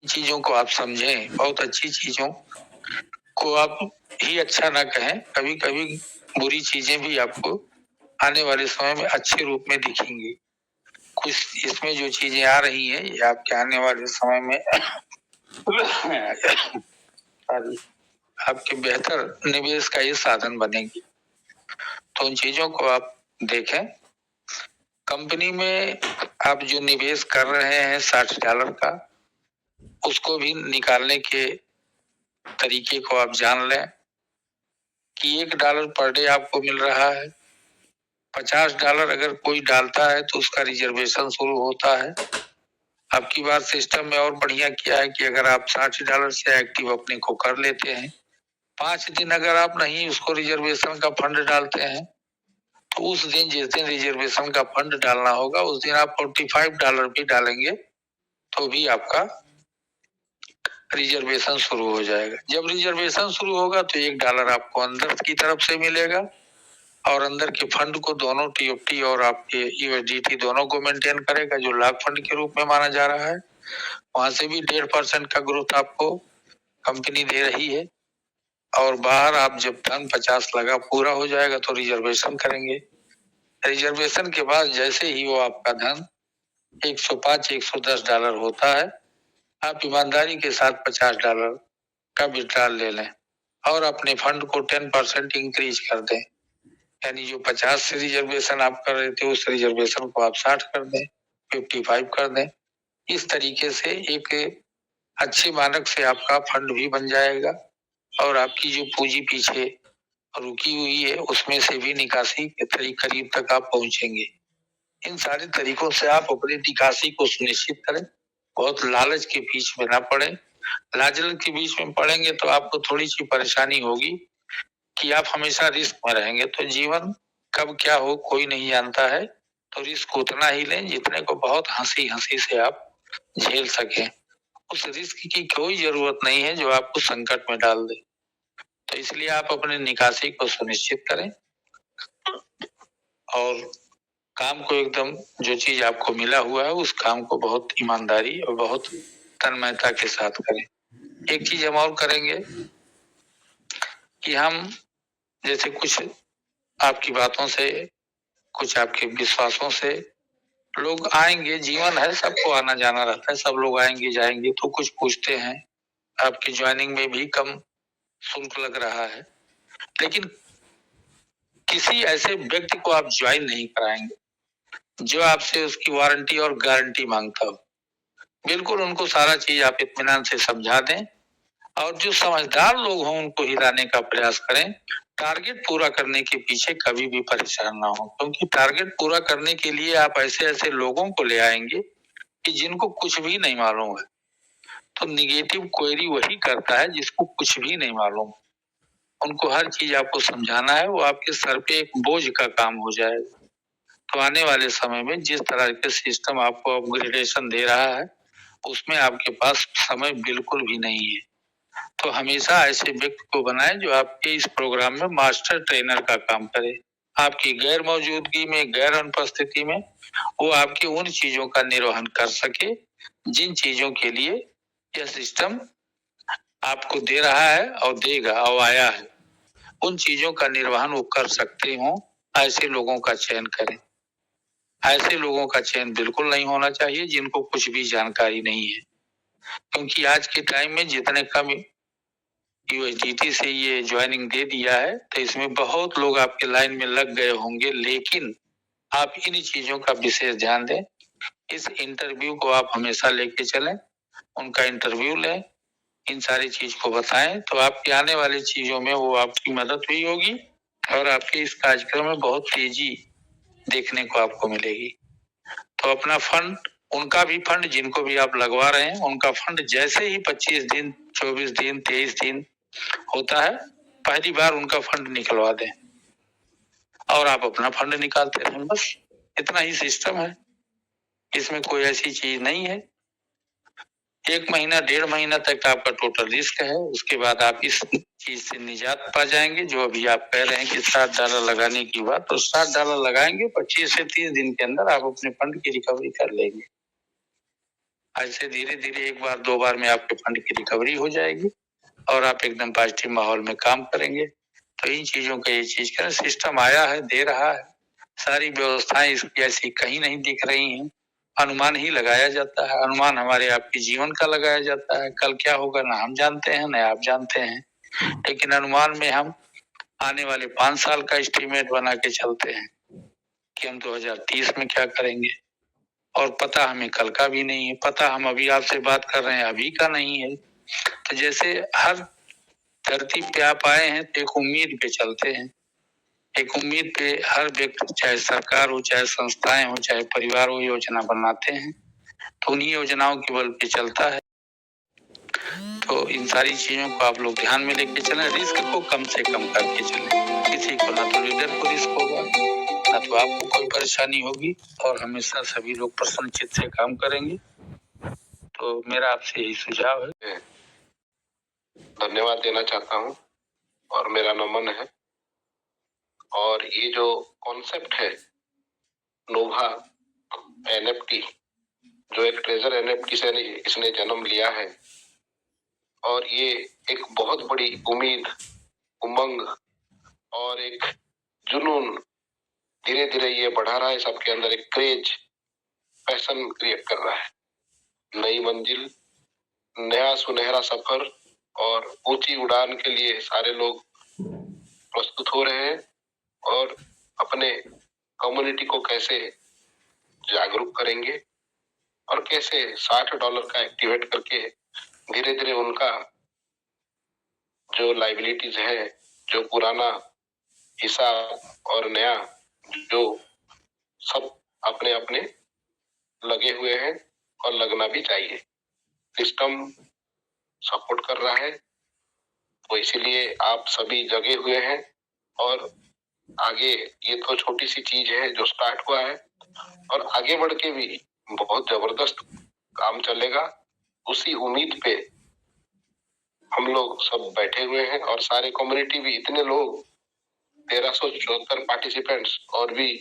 चीजों को आप समझें, बहुत अच्छी चीजों को आप ही अच्छा ना कहें, कभी कभी बुरी चीजें भी आपको आने वाले समय में अच्छे रूप में दिखेंगी। कुछ इसमें जो चीजें आ रही हैं ये आपके आने वाले समय में आपके बेहतर निवेश का ये साधन बनेगी। तो उन चीजों को आप देखें। कंपनी में आप जो निवेश कर रहे हैं $60 का, उसको भी निकालने के तरीके को आप जान लें कि $1 पर डे आपको मिल रहा है। $50 अगर कोई डालता है तो उसका रिजर्वेशन शुरू होता है। अब की बार सिस्टम में और बढ़िया किया है कि अगर आप $60 से एक्टिव अपने को कर लेते हैं, 5 दिन अगर आप नहीं उसको रिजर्वेशन का फंड डालते हैं, तो उस दिन जिस दिन रिजर्वेशन का फंड डालना होगा उस दिन आप $45 भी डालेंगे तो भी आपका रिजर्वेशन शुरू हो जाएगा। जब रिजर्वेशन शुरू होगा तो $1 आपको अंदर की तरफ से मिलेगा और अंदर के फंड को दोनों टीएफटी और आपके यूएसडीटी दोनों को मेंटेन करेगा, जो लाख फंड के रूप में माना जा रहा है। वहां से भी 1.5% का ग्रोथ आपको कंपनी दे रही है। और बाहर आप जब धन 50 लगा पूरा हो जाएगा तो रिजर्वेशन करेंगे। रिजर्वेशन के बाद जैसे ही वो आपका धन $105-110 होता है, आप ईमानदारी के साथ $50 का विड्रॉल ले लें और अपने फंड को 10% इंक्रीज कर दें। यानी जो 50 से रिजर्वेशन आप कर रहे थे उस रिजर्वेशन को आप 60 कर दें, 55 कर दें। इस तरीके से एक अच्छे मानक से आपका फंड भी बन जाएगा और आपकी जो पूंजी पीछे रुकी हुई है उसमें से भी निकासी के करीब तक आप पहुंचेंगे। इन सारे तरीकों से आप अपनी निकासी को सुनिश्चित करें। बहुत लालच के बीच में ना पड़े। लालच के बीच में पड़ेंगे तो आपको थोड़ी सी परेशानी होगी कि आप हमेशा रिस्क में रहेंगे। तो जीवन कब क्या हो कोई नहीं जानता है, तो रिस्क उतना ही लें जितने को बहुत हंसी हंसी से आप झेल सकें। उस रिस्क की कोई जरूरत नहीं है जो आपको संकट में डाल दे। तो इसलिए आप अपने निकासी को सुनिश्चित करें और काम को एकदम जो चीज आपको मिला हुआ है उस काम को बहुत ईमानदारी और बहुत तन्मयता के साथ करें। एक चीज हम और करेंगे कि हम जैसे कुछ आपकी बातों से, कुछ आपके विश्वासों से लोग आएंगे, जीवन है, सबको आना जाना रहता है, सब लोग आएंगे जाएंगे, तो कुछ पूछते हैं आपकी ज्वाइनिंग में भी कम शुल्क लग रहा है, लेकिन किसी ऐसे व्यक्ति को आप ज्वाइन नहीं कराएंगे जो आपसे उसकी वारंटी और गारंटी मांगता हो। बिल्कुल उनको सारा चीज आप इत्मीनान से समझा दें और जो समझदार लोग हों उनको हिलाने का प्रयास करें। टारगेट पूरा करने के पीछे कभी भी परेशान ना हो, क्योंकि टारगेट पूरा करने के लिए आप ऐसे ऐसे लोगों को ले आएंगे कि जिनको कुछ भी नहीं मालूम है। तो निगेटिव क्वेरी वही करता है जिसको कुछ भी नहीं मालूम। उनको हर चीज आपको समझाना है, वो आपके सर पे एक बोझ का काम हो जाएगा। तो आने वाले समय में जिस तरह के सिस्टम आपको अपग्रेडेशन दे रहा है उसमें आपके पास समय बिल्कुल भी नहीं है। तो हमेशा ऐसे व्यक्ति को बनाएं जो आपके इस प्रोग्राम में मास्टर ट्रेनर का काम करे। आपकी गैर मौजूदगी में, गैर अनुपस्थिति में वो आपकी उन चीजों का निर्वहन कर सके जिन चीजों के लिए यह सिस्टम आपको दे रहा है और देगा और आया है। उन चीजों का निर्वहन वो कर सकते हो, ऐसे लोगों का चयन करें। ऐसे लोगों का चयन बिल्कुल नहीं होना चाहिए जिनको कुछ भी जानकारी नहीं है, क्योंकि आज के टाइम में जितने कम यूएसडीटी से ये ज्वाइनिंग दे दिया है तो इसमें बहुत लोग आपके लाइन में लग गए होंगे, लेकिन आप इन चीजों का विशेष ध्यान दें। इस इंटरव्यू को आप हमेशा लेके चलें, उनका इंटरव्यू लें, इन सारी चीज को बताएं, तो आपकी आने वाली चीजों में वो आपकी मदद भी होगी और आपके इस कार्यक्रम में बहुत तेजी देखने को आपको मिलेगी। तो अपना फंड, उनका भी फंड जिनको भी आप लगवा रहे हैं उनका फंड जैसे ही 25 दिन, 24 दिन, 23 दिन होता है पहली बार उनका फंड निकलवा दें और आप अपना फंड निकालते रहें। बस इतना ही सिस्टम है, इसमें कोई ऐसी चीज नहीं है। 1 महीना 1.5 महीना तक आपका टोटल रिस्क है, उसके बाद आप इस चीज से निजात पा जाएंगे। जो अभी आप कह रहे हैं कि $60 लगाने की बात, तो $60 लगाएंगे, 25 से 30 दिन के अंदर आप अपने फंड की रिकवरी कर लेंगे। ऐसे धीरे धीरे एक बार 2 बार में आपके फंड की रिकवरी हो जाएगी और आप एकदम पॉजिटिव माहौल में काम करेंगे। तो इन चीजों का ये चीज का सिस्टम आया है, दे रहा है, सारी व्यवस्थाएं इसकी ऐसी कहीं नहीं दिख रही हैं। अनुमान ही लगाया जाता है, अनुमान हमारे आपके जीवन का लगाया जाता है। कल क्या होगा ना हम जानते हैं ना आप जानते हैं, लेकिन अनुमान में हम आने वाले 5 साल का एस्टीमेट बना के चलते हैं कि हम 2030 में क्या करेंगे, और पता हमें कल का भी नहीं है, पता हम अभी आपसे बात कर रहे हैं अभी का नहीं है। तो जैसे हर धरती पे आप आए हैं तो एक उम्मीद पे चलते हैं, एक उम्मीद पे हर व्यक्ति, चाहे सरकार हो, चाहे संस्थाएं हो, चाहे परिवार हो, योजना बनाते हैं, तो उन्हीं योजनाओं के बल पे चलता है। तो इन सारी चीजों को आप लोग ध्यान में लेके चलें, रिस्क को कम से कम करके चलें। किसी को ना तो लीडर को रिस्क होगा, ना तो आपको कोई परेशानी होगी, और हमेशा सभी लोग प्रसन्न चित्त से काम करेंगे। तो मेरा आपसे यही सुझाव है। धन्यवाद देना चाहता हूँ और मेरा नमन है। और ये जो कॉन्सेप्ट है नोभा एनएफटी, जो एक ट्रेजर एनएफटी से इसने जन्म लिया है, और ये एक बहुत बड़ी उम्मीद, उमंग और एक जुनून धीरे धीरे ये बढ़ा रहा है। सबके अंदर एक क्रेज, पैशन क्रिएट कर रहा है। नई मंजिल, नया सुनहरा सफर और ऊंची उड़ान के लिए सारे लोग प्रस्तुत हो रहे हैं, और अपने कम्युनिटी को कैसे जागरूक करेंगे और कैसे $60 का एक्टिवेट करके धीरे धीरे उनका जो लाइबिलिटीज है, जो पुराना हिसाब और नया, जो सब अपने अपने लगे हुए हैं और लगना भी चाहिए। सिस्टम सपोर्ट कर रहा है, तो इसीलिए आप सभी जगे हुए हैं। और आगे ये तो छोटी सी चीज है जो स्टार्ट हुआ है, और आगे बढ़ के भी बहुत जबरदस्त काम चलेगा। उसी उम्मीद पे हम लोग सब बैठे हुए हैं, और सारे कम्युनिटी भी, इतने लोग 1374 पार्टिसिपेंट्स, और भी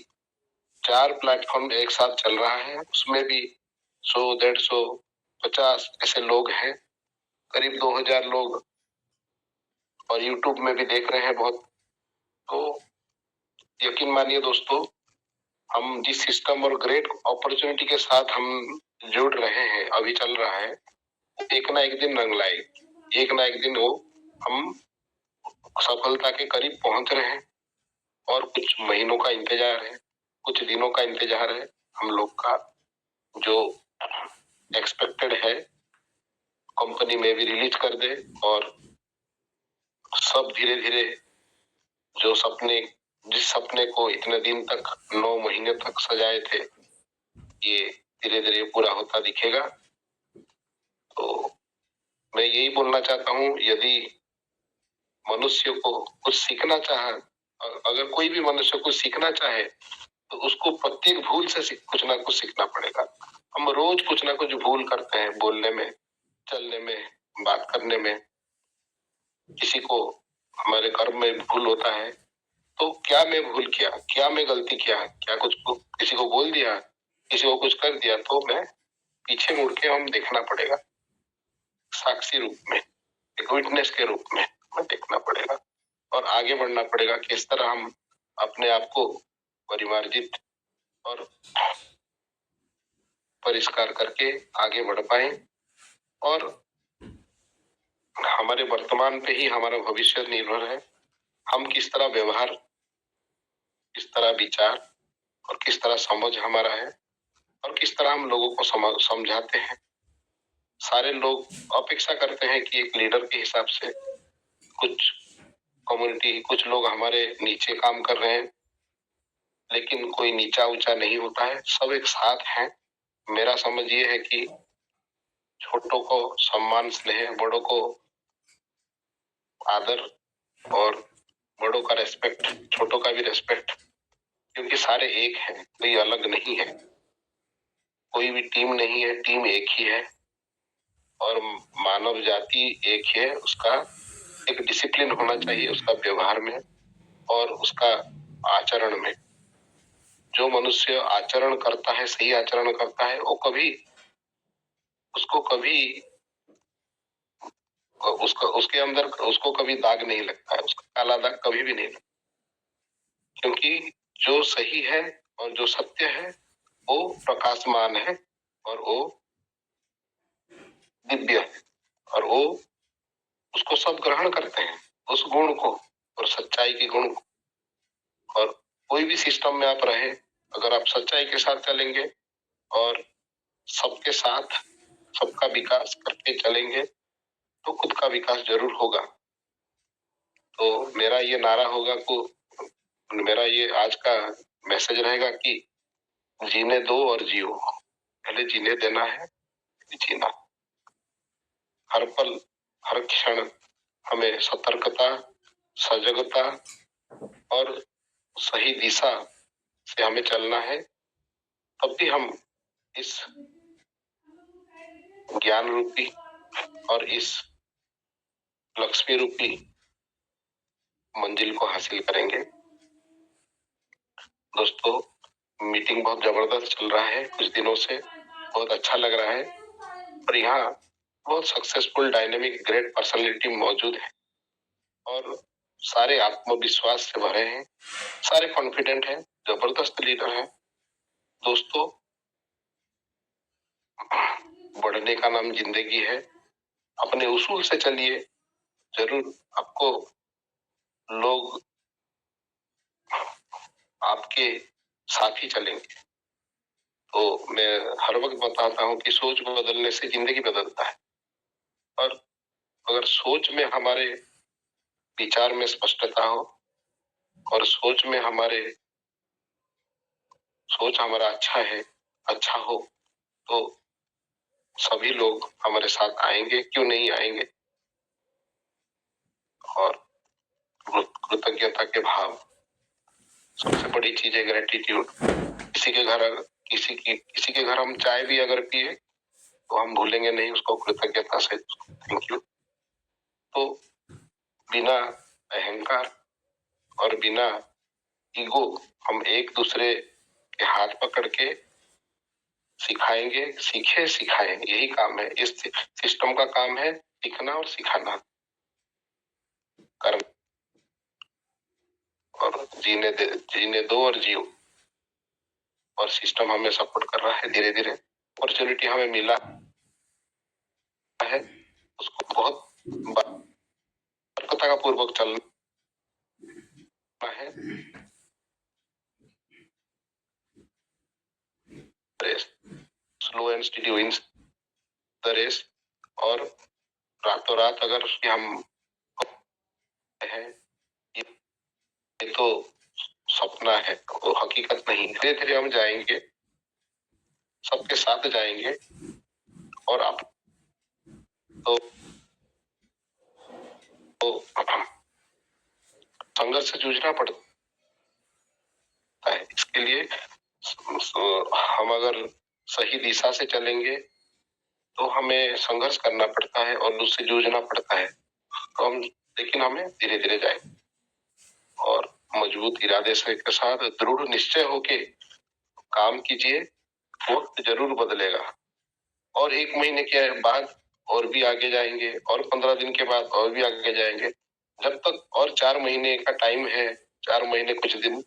4 प्लेटफॉर्म एक साथ चल रहा है, उसमें भी 100, 150, 50 ऐसे लोग हैं, करीब 2000 लोग, और यूट्यूब में भी देख रहे हैं बहुत। तो यकीन मानिए दोस्तों, हम जिस सिस्टम और ग्रेट अपॉर्चुनिटी के साथ हम जुड़ रहे हैं, अभी चल रहा है, एक ना एक दिन रंग लाएगी। एक ना एक दिन वो हम सफलता के करीब पहुंच रहे हैं, और कुछ महीनों का इंतजार है, कुछ दिनों का इंतजार है हम लोग का। जो एक्सपेक्टेड है कंपनी में भी रिलीज कर दे, और सब धीरे धीरे जो सपने, जिस सपने को इतने दिन तक 9 महीने तक सजाए थे, ये धीरे धीरे पूरा होता दिखेगा। तो मैं यही बोलना चाहता हूँ, यदि मनुष्य को कुछ सीखना चाहे, अगर कोई भी मनुष्य कुछ सीखना चाहे, तो उसको प्रत्येक भूल से कुछ ना कुछ सीखना पड़ेगा। हम रोज कुछ ना कुछ भूल करते हैं, बोलने में, चलने में, बात करने में। किसी को हमारे कर्म में भूल होता है, तो क्या मैं भूल किया, क्या मैं गलती किया, क्या कुछ किसी को बोल दिया, किसी को कुछ कर दिया, तो मैं पीछे मुड़ के हम देखना पड़ेगा, साक्षी रूप में, एक विटनेस के रूप में हमें देखना पड़ेगा, और आगे बढ़ना पड़ेगा। किस तरह हम अपने आप को परिमार्जित और परिष्कार करके आगे बढ़ पाए, और हमारे वर्तमान पे ही हमारा भविष्य निर्भर है। हम किस तरह व्यवहार, किस तरह विचार और किस तरह समझ हमारा है, और किस तरह हम लोगों को समझाते हैं। सारे लोग अपेक्षा करते हैं कि एक लीडर के हिसाब से कुछ कम्युनिटी, कुछ लोग हमारे नीचे काम कर रहे हैं, लेकिन कोई नीचा ऊंचा नहीं होता है, सब एक साथ हैं। मेरा समझ ये है कि छोटों को सम्मान, स्नेह, बड़ों को आदर, और बड़ों का रेस्पेक्ट, छोटों का भी रेस्पेक्ट, क्योंकि सारे एक हैं, कोई अलग नहीं है, कोई भी टीम नहीं है, टीम एक ही है, और मानव जाति एक ही है। उसका एक डिसिप्लिन होना चाहिए, उसका व्यवहार में और उसका आचरण में। जो मनुष्य आचरण करता है, सही आचरण करता है, वो कभी उसको कभी उसके अंदर उसको कभी दाग नहीं लगता है, उसका काला दाग कभी भी नहीं लगता, क्योंकि जो सही है और जो सत्य है वो प्रकाशमान है और वो दिव्य है, और वो उसको सब ग्रहण करते हैं, उस गुण को और सच्चाई के गुण को। और कोई भी सिस्टम में आप रहे, अगर आप सच्चाई के साथ चलेंगे और सबके साथ सबका विकास करके चलेंगे तो खुद का विकास जरूर होगा। तो मेरा ये नारा होगा मेरा ये आज का मैसेज रहेगा कि जीने दो और जियो। पहले जीने देना है, जीना। हर पल हर क्षण हमें सतर्कता, सजगता और सही दिशा से हमें चलना है, तब भी हम इस ज्ञान रूपी और इस लक्ष्मी रूपी मंजिल को हासिल करेंगे। दोस्तों, मीटिंग बहुत जबरदस्त चल रहा है, कुछ दिनों से बहुत अच्छा लग रहा है, और यहाँ बहुत सक्सेसफुल, डायनेमिक, ग्रेट पर्सनालिटी मौजूद है और सारे आत्मविश्वास से भरे हैं, सारे कॉन्फिडेंट हैं, जबरदस्त लीडर हैं। दोस्तों, बढ़ने का नाम जिंदगी है, अपने उसूल से चलिए, जरूर आपको लोग आपके साथ ही चलेंगे। तो मैं हर वक्त बताता हूँ कि सोच बदलने से जिंदगी बदलता है, और अगर सोच में हमारे विचार में स्पष्टता हो और सोच हमारा अच्छा हो, तो सभी लोग हमारे साथ आएंगे, क्यों नहीं आएंगे। और कृतज्ञता के भाव, सबसे बड़ी चीज है ग्रेटिट्यूड। किसी के घर हम चाय भी अगर पिए तो हम भूलेंगे नहीं उसको, कृतज्ञता से थैंक यू। तो बिना अहंकार और बिना ईगो हम एक दूसरे के हाथ पकड़ के सिखाएं, यही काम है। इस सिस्टम का काम है सीखना और सिखाना, कर्म और जीने दो और जियो। और सिस्टम हमें सपोर्ट कर रहा है, धीरे धीरे अपॉर्चुनिटी हमें मिला है, उसको बहुत सतर्कता पूर्वक चलना है। Slow and steady wins the race. और रातों रात अगर उसके हम है, ये तो सपना है, वो हकीकत नहीं। धीरे धीरे हम जाएंगे, सबके साथ जाएंगे, और आप तो संघर्ष से जूझना पड़ता है। इसके लिए हम अगर सही दिशा से चलेंगे तो हमें संघर्ष करना पड़ता है और उससे जूझना पड़ता है, तो लेकिन हमें धीरे धीरे जाएंगे और मजबूत इरादे से के साथ दृढ़ निश्चय होके काम कीजिए। वक्त जरूर बदलेगा, और 1 महीने के बाद और भी आगे जाएंगे, और 15 दिन के बाद और भी आगे जाएंगे, जब तक और 4 महीने का टाइम है, 4 महीने कुछ दिन,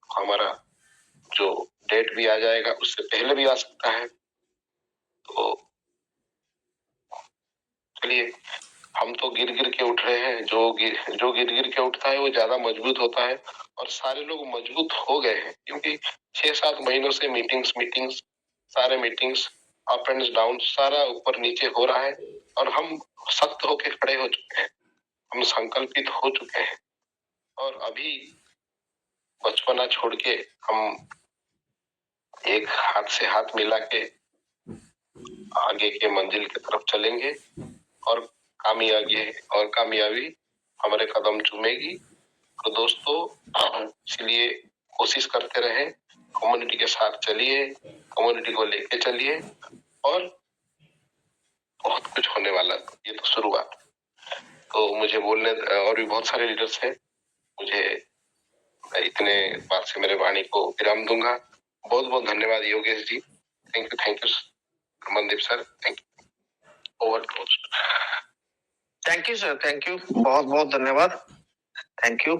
हमारा जो डेट भी आ जाएगा, उससे पहले भी आ सकता है। तो चलिए, हम तो गिर गिर के उठ रहे हैं, जो गिर के उठता है वो ज्यादा मजबूत होता है, और सारे लोग मजबूत हो गए हैं, क्योंकि 6-7 महीनों से मीटिंग्स सारे मीटिंग्स, अप एंड डाउन, सारा ऊपर नीचे हो रहा है, और हम सख्त होके खड़े हो चुके हैं, हम संकल्पित हो चुके हैं, और अभी बचपना छोड़ के हम एक हाथ से हाथ मिला के आगे के मंजिल की तरफ चलेंगे, और कामयाबी हमारे कदम चूमेगी। तो दोस्तों, इसलिए कोशिश करते रहे, कम्युनिटी के साथ चलिए, कम्युनिटी को लेके चलिए, और बहुत कुछ होने वाला। ये तो शुरुआत। तो मुझे बोलने और भी बहुत सारे लीडर्स हैं, मुझे इतने बात से मेरे वाणी को विराम दूंगा। बहुत बहुत धन्यवाद Yogesh ji, thank you. Mandeep sir, thank you. Over to host. Thank you sir, thank you, बहुत बहुत धन्यवाद, थैंक यू।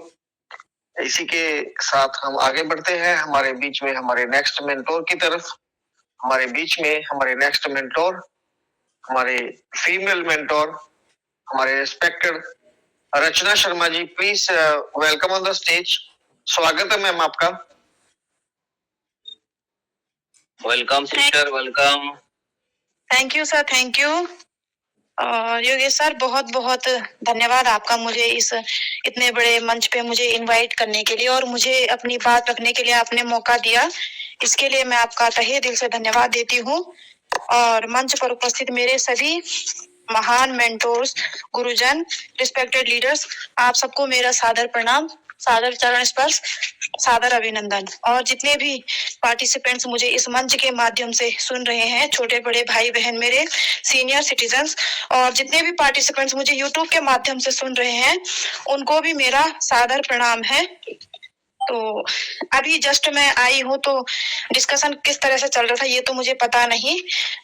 इसी के साथ हम आगे बढ़ते हैं हमारे बीच में हमारे नेक्स्ट मेंटोर की तरफ। हमारे बीच में हमारे नेक्स्ट मेंटोर, हमारे फीमेल मेंटोर, हमारे respected Rachna Sharma ji, please welcome on the stage. स्वागत है मैम आपका। Welcome sister, welcome. Thank you sir, thank you. Yogesh sir, बहुत बहुत धन्यवाद आपका मुझे इस इतने बड़े मंच पे मुझे इनवाइट करने के लिए और मुझे अपनी बात रखने के लिए आपने मौका दिया। इसके लिए मैं आपका तहे दिल से धन्यवाद देती हूँ। और मंच पर उपस्थित मेरे सभी महान मेंटोर्स, गुरुजन, रिस्पेक्टेड लीडर्स, आप सबको मेरा सादर प्रणाम, सादर चरण स्पर्श, सादर अभिनंदन। और जितने भी पार्टिसिपेंट्स मुझे इस मंच के माध्यम से सुन रहे हैं, छोटे बड़े भाई बहन मेरे, सीनियर सिटीजन्स, और जितने भी पार्टिसिपेंट्स मुझे यूट्यूब के माध्यम से सुन रहे हैं, उनको भी मेरा सादर प्रणाम है। तो अभी जस्ट मैं आई हूँ, तो डिस्कशन किस तरह से चल रहा था ये तो मुझे पता नहीं,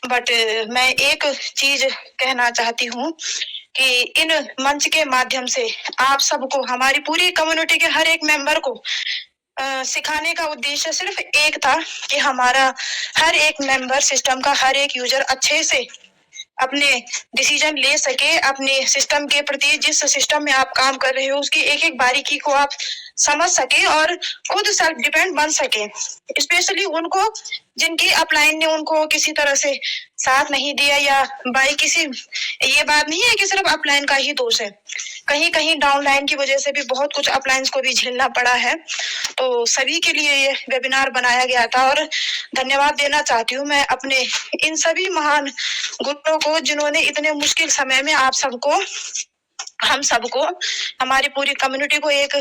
बट मैं एक चीज कहना चाहती हूँ कि इन मंच के माध्यम से आप सबको, हमारी पूरी कम्युनिटी के हर एक मेंबर को सिखाने का उद्देश्य सिर्फ एक था कि हमारा हर एक मेंबर, सिस्टम का हर एक यूजर अच्छे से अपने डिसीजन ले सके, अपने सिस्टम के प्रति, जिस सिस्टम में आप काम कर रहे हो उसकी एक एक बारीकी को आप समझ सके और खुद सेल्फ डिपेंड बन सके। स्पेशली उनको जिनकी अपलाइन ने उनको किसी तरह से साथ नहीं दिया, या बाई किसी, ये बात नहीं है कि सिर्फ अपलाइन का ही दोष है, कहीं कहीं डाउनलाइन की वजह से भी बहुत कुछ अपलाइंस को भी झेलना पड़ा है। तो सभी के लिए ये वेबिनार बनाया गया था और धन्यवाद देना चाहती हूँ मैं अपने इन सभी महान गुरुओं को, जिन्होंने इतने मुश्किल समय में आप सबको, हम सबको, हमारी पूरी कम्युनिटी को एक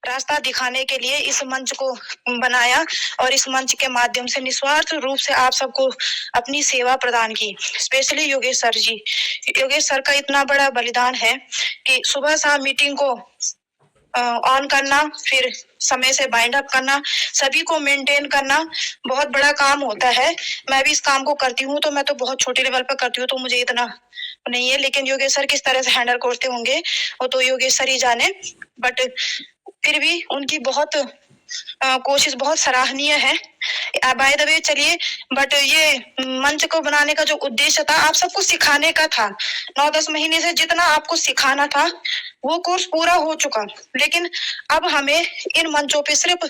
रास्ता दिखाने के लिए इस मंच को बनाया और इस मंच के माध्यम से निस्वार्थ रूप से आप सबको अपनी सेवा प्रदान की। स्पेशली योगेश सर जी, योगेश सर का इतना बड़ा बलिदान है कि सुबह शाम मीटिंग को ऑन करना, फिर समय से बाइंड अप करना, सभी को मेंटेन करना बहुत बड़ा काम होता है। मैं भी इस काम को करती हूँ, तो मैं तो बहुत छोटे लेवल पर करती हूँ, तो मुझे इतना नहीं है, लेकिन योगेश सर किस तरह से हैंडल करते होंगे वो तो योगेश सर ही जाने। बट फिर भी उनकी बहुत कोशिश बहुत सराहनीय है। बाय द वे चलिए, बट ये मंच को बनाने का जो उद्देश्य था आप सबको सिखाने का था। 9-10 महीने से जितना आपको सिखाना था वो कोर्स पूरा हो चुका, लेकिन अब हमें इन मंचों पे सिर्फ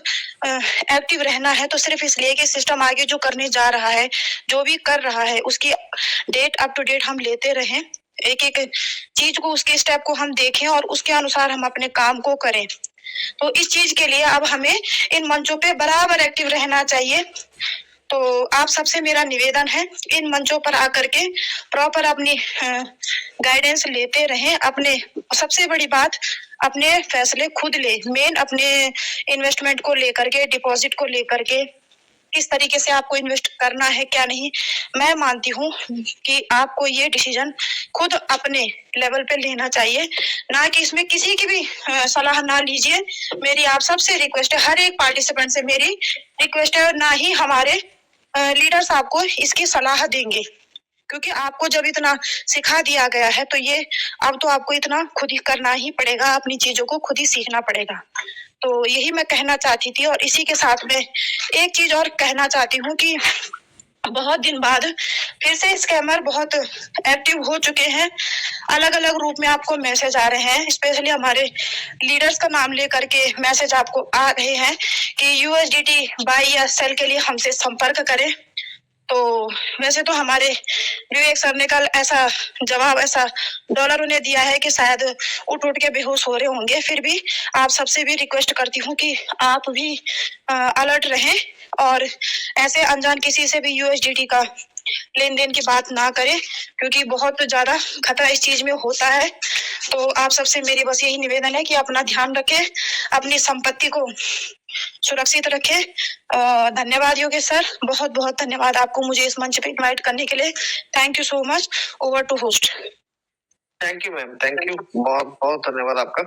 एक्टिव रहना है, तो सिर्फ इसलिए कि सिस्टम आगे जो करने जा रहा है, जो भी कर रहा है, उसकी डेट अप टू डेट हम लेते रहें, एक एक चीज को, उसके स्टेप को हम देखें और उसके अनुसार हम अपने काम को करें। तो इस चीज के लिए अब हमें इन मंचों पे बराबर एक्टिव रहना चाहिए। तो आप सबसे मेरा निवेदन है, इन मंचों पर आकर के प्रॉपर अपनी गाइडेंस लेते रहें। अपने सबसे बड़ी बात, अपने फैसले खुद ले, मेन अपने इन्वेस्टमेंट को लेकर के, डिपॉजिट को लेकर के, किस तरीके से आपको इन्वेस्ट करना है क्या नहीं। मैं मानती हूँ कि आपको ये डिसीजन खुद अपने लेवल पे लेना चाहिए, ना कि इसमें किसी की भी सलाह ना लीजिए। मेरी आप सबसे रिक्वेस्ट है, हर एक पार्टिसिपेंट से मेरी रिक्वेस्ट है, ना ही हमारे लीडर्स आपको इसकी सलाह देंगे, क्योंकि आपको जब इतना सिखा दिया गया है तो ये अब तो आपको इतना खुद ही करना ही पड़ेगा, अपनी चीजों को खुद ही सीखना पड़ेगा। तो यही मैं कहना चाहती थी। और इसी के साथ में एक चीज और कहना चाहती हूँ कि बहुत दिन बाद फिर से स्कैमर बहुत एक्टिव हो चुके हैं, अलग अलग रूप में आपको मैसेज आ रहे हैं। स्पेशली हमारे लीडर्स का नाम लेकर के मैसेज आपको आ रहे हैं कि यूएसडीटी बाई या सेल के लिए हमसे संपर्क करें। तो वैसे तो हमारे विवेक सर ने कल ऐसा जवाब, ऐसा डॉलर उन्हें दिया है कि शायद उठ उठ के बेहोश हो रहे होंगे। फिर भी आप सबसे भी रिक्वेस्ट करती हूँ कि आप भी अलर्ट रहें और ऐसे अनजान किसी से भी यूएसडीटी का लेन देन की बात ना करें, क्योंकि बहुत ज्यादा खतरा इस चीज में होता है। तो आप सबसे मेरी बस यही निवेदन है कि अपना ध्यान रखें, अपनी संपत्ति को सुरक्षित रखें। धन्यवाद योगेश सर, बहुत बहुत धन्यवाद आपको मुझे इस मंच पे इनवाइट करने के लिए। Thank you so much. Over to host. Thank you ma'am, thank you, बहुत बहुत धन्यवाद आपका।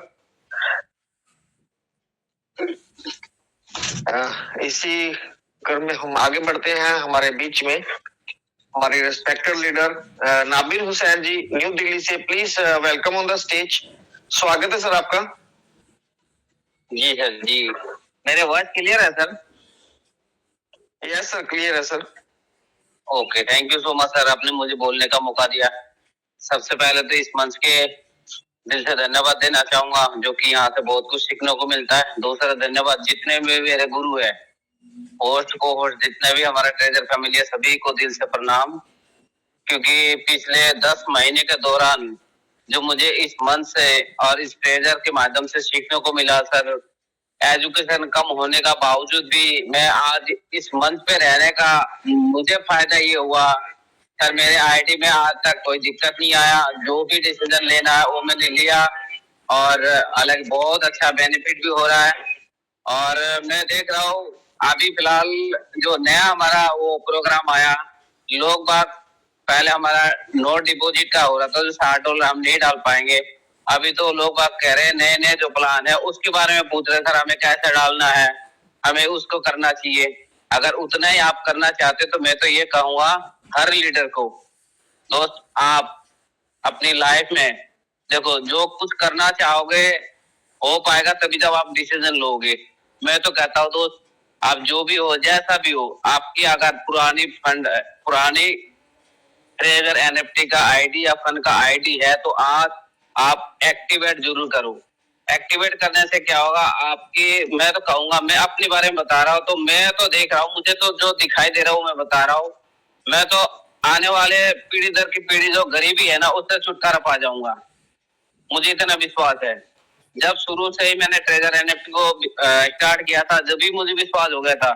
इसी क्रम में हम आगे बढ़ते हैं हमारे बीच में हमारे रिस्पेक्टेड लीडर नाबिल हुसैन जी न्यू दिल्ली से, please welcome on the stage. स्वागत है सर आपका। जी सर जी, मेरे वॉइस क्लियर है सर? यस सर, क्लियर है sir. Okay, thank you so much sir, आपने मुझे बोलने का मौका दिया। सबसे पहले तो इस मंच के दिल से धन्यवाद देना चाहूंगा, जो कि यहाँ से बहुत कुछ सीखने को मिलता है। दूसरा धन्यवाद जितने भी मेरे गुरु है, होस्ट को होस्ट जितने भी हमारा ट्रेजर फैमिली है, सभी को दिल से प्रणाम। क्योंकि पिछले 10 महीने के दौरान जो मुझे इस मंच से और इस ट्रेजर के माध्यम से सीखने को मिला सर, एजुकेशन कम होने का बावजूद भी मैं आज इस मंच पे रहने का मुझे फायदा ये हुआ सर, मेरे आईडी में आज तक कोई दिक्कत नहीं आया। जो भी डिसीजन लेना है वो मैंने लिया और अलग बहुत अच्छा बेनिफिट भी हो रहा है। और मैं देख रहा हूँ अभी फिलहाल जो नया हमारा वो प्रोग्राम आया, लोग बाग पहले हमारा नोट डिपॉजिट का हो रहा था, जो $60 हम नहीं डाल पाएंगे। अभी तो लोग बाग कह रहे हैं नए नए जो प्लान है उसके बारे में पूछ रहे सर, हमें कैसे डालना है, हमें उसको करना चाहिए। अगर उतना ही आप करना चाहते तो मैं तो ये कहूंगा हर लीडर को, दोस्त आप अपनी लाइफ में देखो, जो कुछ करना चाहोगे हो पाएगा तभी जब आप डिसीजन लोगे। मैं तो कहता हूँ दोस्त, आप जो भी हो जैसा भी हो, आपकी अगर पुरानी ट्रेजर एनएफटी का आईडी या फंड का आईडी है तो आज आप एक्टिवेट जरूर करो। एक्टिवेट करने से क्या होगा आपकी, मैं तो कहूंगा, मैं अपने बारे में बता रहा हूँ तो मैं तो देख रहा हूँ, मुझे तो जो दिखाई दे रहा हूँ मैं बता रहा हूँ। मैं तो आने वाले पीढ़ी दर की पीढ़ी जो गरीबी है ना उससे छुटकारा पा जाऊंगा, मुझे इतना विश्वास है। जब शुरू से ही मैंने ट्रेजर एनएफटी को स्टार्ट किया था, जब भी मुझे विश्वास हो गया था,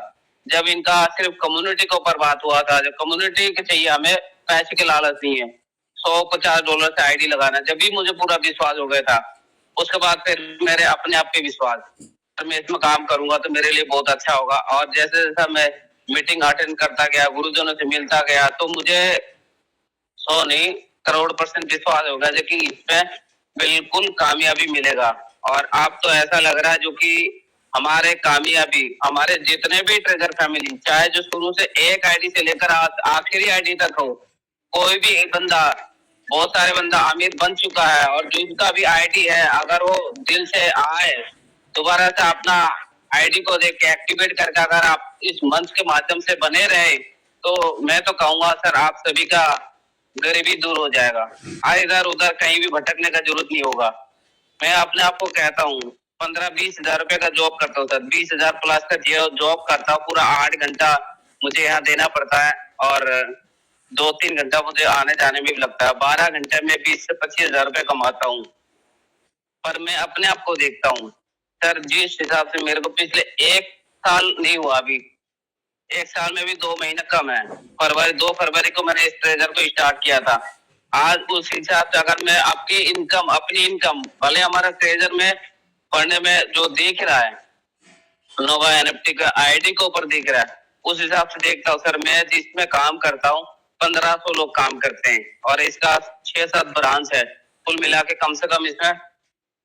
जब इनका सिर्फ कम्युनिटी के ऊपर बात हुआ था, जब कम्युनिटी के चाहिए हमें पैसे के लालच नहीं है, $150 से आईडी लगाना, जब भी मुझे पूरा विश्वास हो गया था, उसके बाद फिर मेरे अपने आप पे विश्वास, तो मैं इसमें काम करूंगा तो मेरे लिए बहुत अच्छा होगा। और जैसे जैसा मैं मीटिंग अटेंड करता गया, गुरुजनों से मिलता गया, तो मुझे 100 नहीं करोड़% विश्वास होगा जो कि इसमें बिल्कुल कामयाबी मिलेगा। और आप तो ऐसा लग रहा है जो कि हमारे कामयाबी, हमारे जितने भी ट्रेजर फैमिली, चाहे जो शुरू से एक आईडी से लेकर आखिरी आईडी तक हो, कोई भी एक बंदा, बहुत सारे बंदा अमीर बन चुका है। और जिसका भी आईडी है, अगर वो दिल से आए दोबारा से अपना आईडी को देख के एक्टिवेट करके अगर आप इस मंच के माध्यम से बने रहे, तो मैं तो कहूंगा सर आप सभी का गरीबी दूर हो जाएगा। इधर उधर कहीं भी भटकने का जरूरत नहीं होगा। मैं अपने आप को कहता हूँ 15-20 हजार रुपए का जॉब करता हूँ सर, 20,000 प्लस का जॉब करता हूँ, पूरा 8 घंटा मुझे यहाँ देना पड़ता है और 2-3 घंटा मुझे आने जाने में भी लगता है। 12 घंटे में 20 से 25 हजार रुपए कमाता हूँ। पर मैं अपने आप को देखता हूँ सर, जिस हिसाब से मेरे को पिछले 1 साल नहीं हुआ, अभी 1 साल में भी 2 महीने कम है। 2 फरवरी को मैंने इस ट्रेजर को स्टार्ट किया था। आज उस हिसाब से अगर मैं अपनी इनकम भले हमारा ट्रेजर में पढ़ने में जो दिख रहा है, नोवा एनएफटी का आईडी के ऊपर दिख रहा है, उस हिसाब से देखता हूँ सर, मैं जिसमें काम करता हूँ 1500 लोग काम करते हैं और इसका 6-7 ब्रांच है। कुल मिला के कम से कम इसमें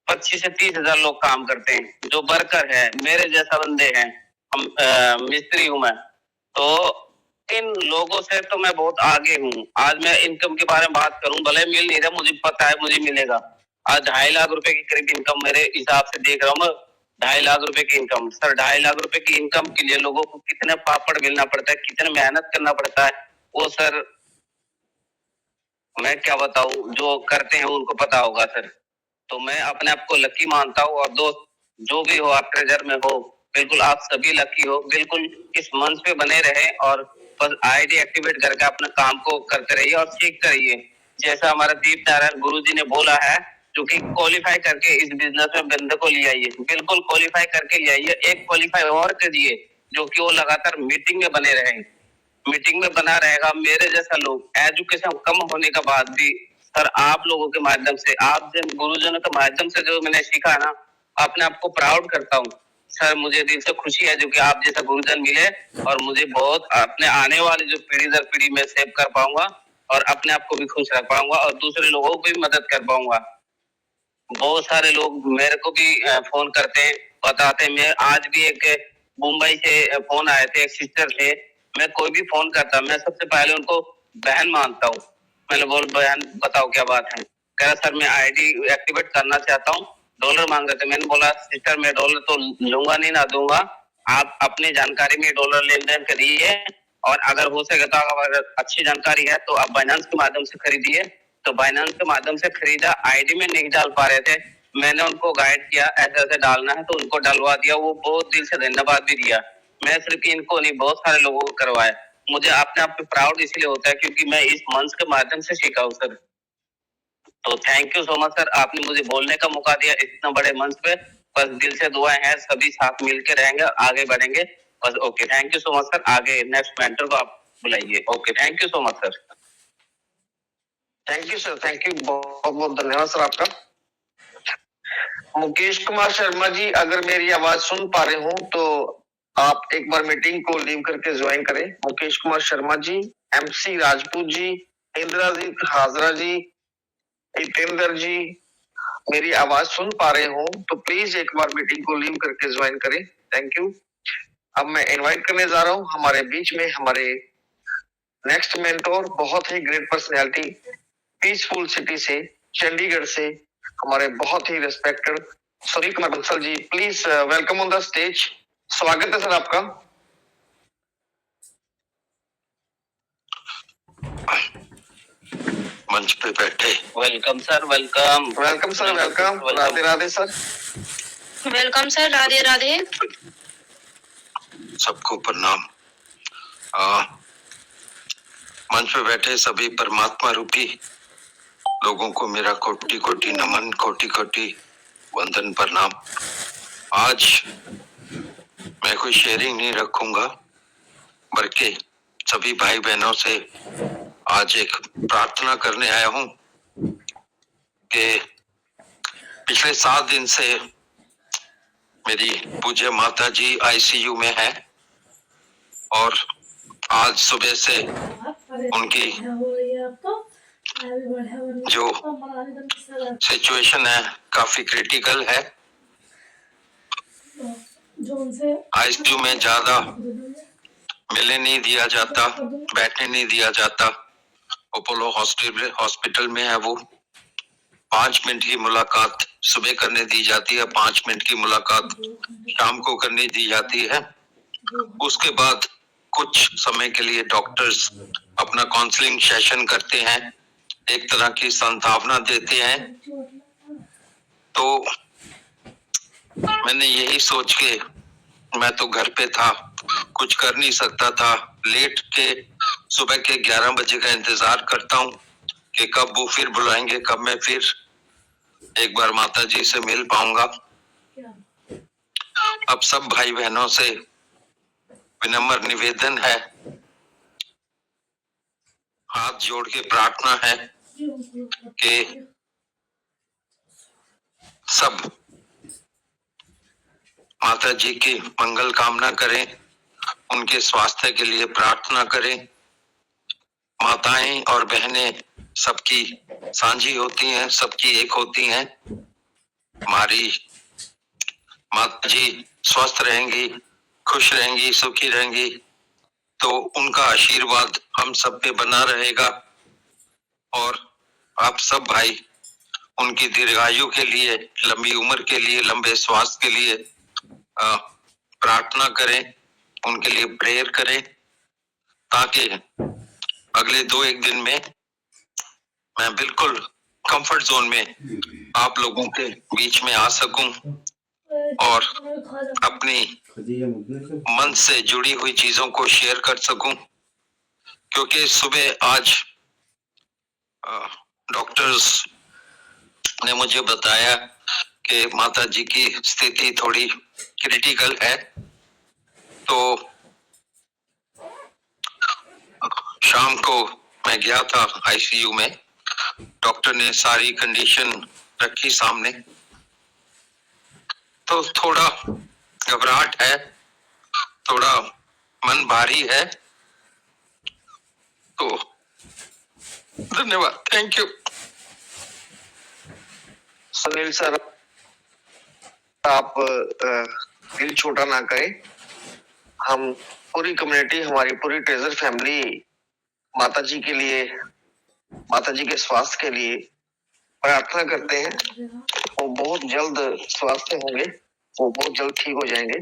25 से 30 हजार लोग काम करते हैं जो वर्कर है, मेरे जैसा बंदे हैं, हम मिस्त्री हूं मैं। तो इन लोगों से तो मैं बहुत आगे हूँ। आज मैं इनकम के बारे में बात करूं, भले मिल नहीं रहा, मुझे पता है मुझे मिलेगा। आज 2.5 लाख रुपए की करीब इनकम मेरे हिसाब से देख रहा हूँ मैं, 2.5 लाख रुपए की इनकम। सर 2.5 लाख रुपए की इनकम के लिए लोगों को कितने पापड़ बेलना पड़ता है, कितने मेहनत करना पड़ता है, वो सर मैं क्या बताऊं, जो करते हैं उनको पता होगा सर। तो मैं अपने आप को लकी मानता हूँ। और दोस्त जो भी हो आप ट्रेजर में हो, बिल्कुल आप सभी लकी हो, बिल्कुल इस मंच पे बने रहे और बस आईडी एक्टिवेट करके अपने काम को करते रहिए और सीखते रहिए। जैसा हमारा दीप नारायण गुरु जी ने बोला है, जो कि क्वालिफाई करके इस बिजनेस में बंदे को ले आइए, बिल्कुल क्वालिफाई करके ले आइए। एक क्वालिफाई और करिए जो कि वो लगातार मीटिंग में बने रहे, मीटिंग में बना रहेगा। मेरे जैसा लोग एजुकेशन कम होने के बाद भी सर आप लोगों के माध्यम से, आप जन गुरुजनों के माध्यम से जो मैंने सीखा ना, अपने आप को प्राउड करता हूँ सर। मुझे दिल से खुशी है जो कि आप जैसा गुरुजन मिले और मुझे बहुत अपने आने वाली जो पीढ़ी दर पीढ़ी में सेव कर पाऊंगा और अपने आप को भी खुश रख पाऊंगा और दूसरे लोगों को भी मदद कर पाऊंगा। बहुत सारे लोग मेरे को भी फोन करते हैं, बताते हैं। मैं आज भी एक मुंबई से फोन आए थे, एक सिस्टर थे, मैं कोई भी फोन करता मैं सबसे पहले उनको बहन मानता हूँ। मैंने बोल बहन बताओ क्या बात है। कह रहा सर मैं आईडी एक्टिवेट करना चाहता हूँ, डॉलर मांग रहे थे। मैंने बोला सिस्टर मैं डॉलर तो लूंगा नहीं ना दूंगा, आप अपनी जानकारी में डॉलर लेन देन करिए और अगर हो सके तो अगर अच्छी जानकारी है तो आप बाइनेंस के माध्यम से खरीदिए। तो बाइनेंस के माध्यम से खरीदा, आईडी में नहीं डाल पा रहे थे, मैंने उनको गाइड किया ऐसे ऐसे डालना है तो उनको डलवा दिया। वो बहुत दिल से धन्यवाद भी दिया। मैं सिर्फ इनको नहीं बहुत सारे लोगों को करवाया। मुझे अपने आप पे प्राउड इसलिए होता है क्योंकि मैं इस मंच के माध्यम से सीखा हूँ सर। तो thank you so much sir, आपने मुझे बोलने का मौका दिया इतना बड़े मंच पे। बस दिल से दुआएं हैं, सभी साथ मिलकर रहेंगे, आगे बढ़ेंगे बस। Okay thank you so much sir. आगे नेक्स्ट मेंटर को आप बुलाइए। Okay thank you so much sir. Thank you sir, thank you, बहुत बहुत धन्यवाद सर आपका। मुकेश कुमार शर्मा जी, अगर मेरी आवाज सुन पा रहे हो तो आप एक बार मीटिंग को लीव करके ज्वाइन करें। मुकेश कुमार शर्मा जी, एमसी राजपूत जी, इंद्रजीत हाजरा जी, हितेंद्र जी, मेरी आवाज सुन पा रहे हो तो प्लीज एक बार मीटिंग को लीव करके ज्वाइन करें। Thank you. अब मैं इनवाइट करने जा रहा हूं हमारे बीच में हमारे नेक्स्ट मेंटोर, बहुत ही ग्रेट पर्सनैलिटी, पीसफुल सिटी से, चंडीगढ़ से, हमारे बहुत ही respected Sunil Kumar Bansal ji. Please welcome on the stage. स्वागत है सर आपका। मंच पे बैठे welcome sir, welcome. Welcome sir, welcome. Radhe Radhe sir. Welcome sir, Radhe Radhe. सबको प्रणाम। मंच पे बैठे सभी परमात्मा रूपी लोगों को मेरा कोटि कोटि नमन, कोटि कोटि वंदन प्रणाम। आज मैं कोई शेयरिंग नहीं रखूंगा, बल्कि सभी भाई बहनों से आज एक प्रार्थना करने आया हूं कि पिछले 7 दिन से मेरी पूज्य माता जी आईसीयू में है और आज सुबह से उनकी जो सिचुएशन है काफी क्रिटिकल है। आईसीयू में ज्यादा मिलने नहीं दिया जाता, बैठने नहीं दिया जाता। अपोलो हॉस्पिटल में है वो। 5 मिनट की मुलाकात सुबह करने दी जाती है, 5 मिनट की मुलाकात शाम को करने दी जाती है। उसके बाद कुछ समय के लिए डॉक्टर्स अपना काउंसलिंग सेशन करते हैं, एक तरह की सांत्वना देते हैं। तो मैंने यही सोच के, मैं तो घर पे था, कुछ कर नहीं सकता था, लेट के सुबह के 11 बजे का इंतजार करता हूँ कि कब वो फिर बुलाएंगे, कब मैं फिर एक बार माता जी से मिल पाऊंगा। अब सब भाई बहनों से विनम्र निवेदन है, हाथ जोड़ के प्रार्थना है कि सब माता जी की मंगल कामना करें, उनके स्वास्थ्य के लिए प्रार्थना करें। माताएं और बहनें सबकी साझी होती हैं, सबकी एक होती हैं। हमारी माता जी स्वस्थ रहेंगी, खुश रहेंगी, सुखी रहेंगी तो उनका आशीर्वाद हम सब पे बना रहेगा। और आप सब भाई उनकी दीर्घायु के लिए, लंबी उम्र के लिए, लंबे स्वास्थ्य के लिए प्रार्थना करें, उनके लिए प्रेयर करें, ताकि अगले 2-1 दिन में मैं बिल्कुल कंफर्ट जोन में आप लोगों के बीच में आ सकूं और अपनी मन से जुड़ी हुई चीजों को शेयर कर सकूं। क्योंकि सुबह आज डॉक्टर्स ने मुझे बताया कि माता जी की स्थिति थोड़ी क्रिटिकल है। तो शाम को मैं गया था आईसीयू में, डॉक्टर ने सारी कंडीशन रखी सामने, तो थोड़ा घबराहट है, थोड़ा मन भारी है। तो धन्यवाद, थैंक यू। सुनील सर, आप दिल छोटा ना करें। हम पूरी कम्युनिटी, हमारी पूरी ट्रेजर फैमिली माता जी के लिए, माता जी के स्वास्थ्य के लिए प्रार्थना करते हैं। वो बहुत जल्द स्वास्थ्य होंगे, वो बहुत जल्द ठीक हो जाएंगे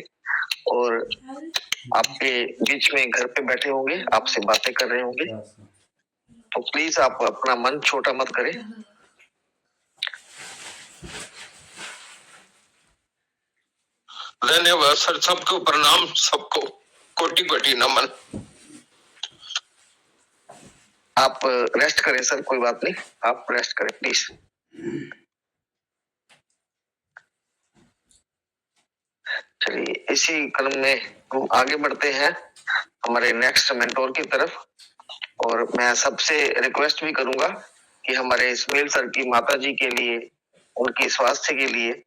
और आपके बीच में घर पे बैठे होंगे, आपसे बातें कर रहे होंगे। तो प्लीज आप अपना मन छोटा मत करें। धन्यवाद सर, सबको प्रणाम, सबको कोटि कोटि नमन। आप रेस्ट करें सर, कोई बात नहीं, आप रेस्ट करें प्लीज। चलिए, इसी क्रम में हम आगे बढ़ते हैं हमारे नेक्स्ट मेंटोर की तरफ। और मैं सबसे रिक्वेस्ट भी करूंगा कि हमारे इस्माइल सर की माता जी के लिए, उनकी स्वास्थ्य के लिए,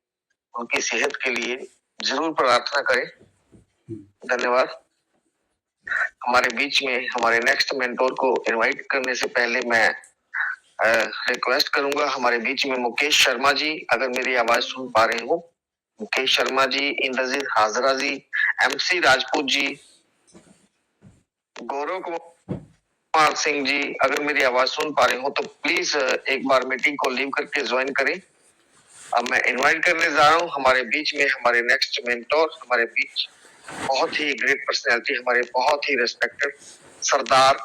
उनकी सेहत के लिए जरूर प्रार्थना करें। धन्यवाद। हमारे बीच में हमारे नेक्स्ट मेंटोर को इनवाइट करने से पहले मैं रिक्वेस्ट करूंगा, हमारे बीच में मुकेश शर्मा जी, अगर मेरी आवाज सुन पा रहे हो, मुकेश शर्मा जी, इंद्रजीत हाजरा जी, MC राजपूत जी, गौरव कुमार सिंह जी, अगर मेरी आवाज सुन पा रहे हो तो प्लीज एक बार मीटिंग को लीव करके ज्वाइन करें। अब मैं इनवाइट करने जा रहा हूँ हमारे बीच में हमारे नेक्स्ट मेंटोर, हमारे बीच बहुत ही ग्रेट पर्सनैलिटी, हमारे बहुत ही respected Sardar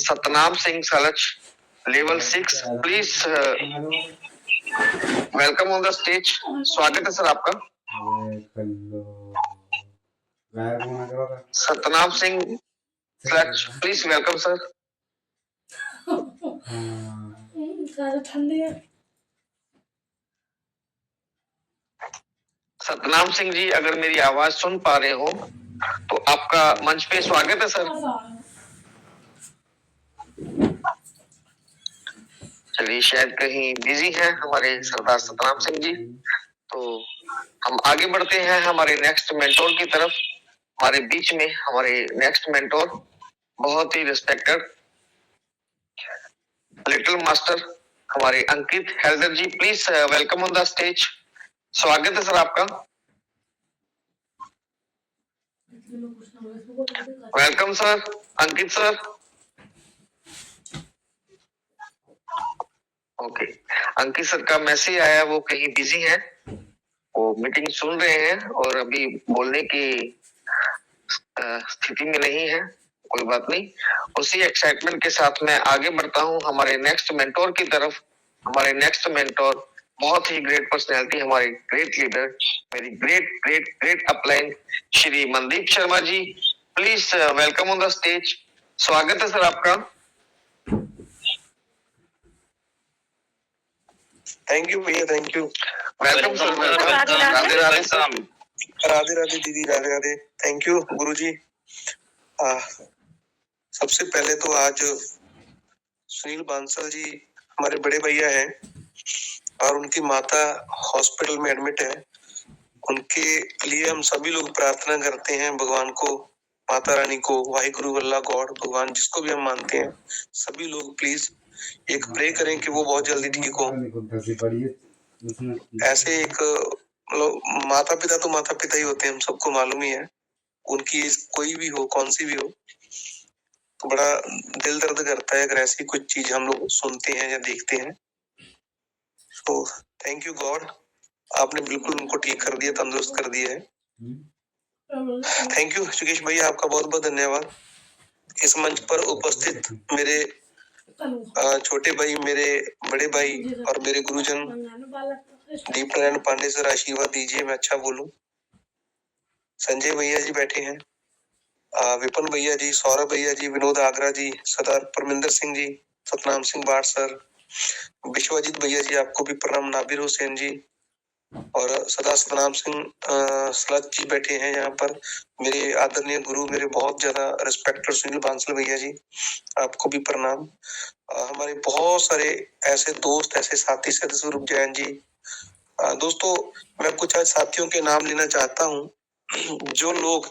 Satnam Singh Salach, level 6। Please welcome on the stage. स्वागत है सर आपका। Satnam Singh Salach, please welcome sir. Satnam Singh ji, अगर मेरी आवाज सुन पा रहे हो तो आपका मंच पे स्वागत है सर। चलिए, शायद कहीं बिजी हैं हमारे सरदार सतनाम सिंह जी, तो हम आगे बढ़ते हैं हमारे नेक्स्ट मेंटोर की तरफ। हमारे बीच में हमारे नेक्स्ट मेंटोर बहुत ही रिस्पेक्टेड लिटिल मास्टर हमारे Ankit Haider ji, please welcome on the stage. स्वागत है सर आपका। Welcome sir, Ankit sir. Okay, Ankit sir का मैसेज आया, वो कहीं बिजी है, वो मीटिंग सुन रहे हैं और अभी बोलने की स्थिति में नहीं है। कोई बात नहीं, उसी एक्साइटमेंट के साथ मैं आगे बढ़ता हूँ हमारे नेक्स्ट मेंटोर की तरफ। हमारे नेक्स्ट मेंटोर बहुत ही ग्रेट पर्सनैलिटी, हमारे ग्रेट लीडर, मेरी great great great upline Shri Mandeep Sharma ji, please welcome on the stage. स्वागत है सर आपका। थैंक यू भैया, thank you. Welcome sir, welcome. Radhe Radhe sir. Radhe Radhe दीदी, राधे राधे। थैंक यू गुरुजी। सबसे पहले तो आज सुनील बांसल जी हमारे बड़े भैया हैं और उनकी माता हॉस्पिटल में एडमिट है। उनके लिए हम सभी लोग प्रार्थना करते हैं भगवान को, माता रानी को, वाहिगुरु अल्लाह गॉड, भगवान जिसको भी हम मानते हैं, सभी लोग प्लीज एक प्रे करें कि वो बहुत जल्दी ठीक हो। ऐसे एक माता पिता तो माता पिता ही होते हैं, हम सबको मालूम ही है। उनकी कोई भी हो, कौन सी भी हो, तो बड़ा दिल दर्द करता है अगर ऐसी कुछ चीज हम लोग सुनते हैं या देखते हैं। तो थैंक यू गॉड, आपने बिल्कुल उनको ठीक कर दिया, तंदुरुस्त कर दिया है। थैंक यू सुकेश भैया, आपका बहुत बहुत धन्यवाद। इस मंच पर उपस्थित मेरे छोटे भाई, मेरे बड़े भाई और मेरे गुरुजन दीप नारायण पांडे सर, आशीर्वाद दीजिए मैं अच्छा बोलूं। संजय भैया जी बैठे हैं, विपिन भैया जी, सौरभ भैया जी, विनोद आगरा जी, सरदार परमिंदर सिंह जी, सतनाम सिंह बाट सर, विश्वजीत भैया जी, आपको भी प्रणाम, नाबिर हुसैन जी और सदा सतनाम सिंह सलत जी बैठे हैं यहाँ पर। मेरे आदरणीय गुरु, मेरे बहुत ज्यादा रिस्पेक्टेड सुनील बांसल भैया जी, आपको भी प्रणाम। हमारे बहुत सारे ऐसे दोस्त, ऐसे साथी, सदस्वरूप जैन जी। दोस्तों, मैं कुछ आज साथियों के नाम लेना चाहता हूँ जो लोग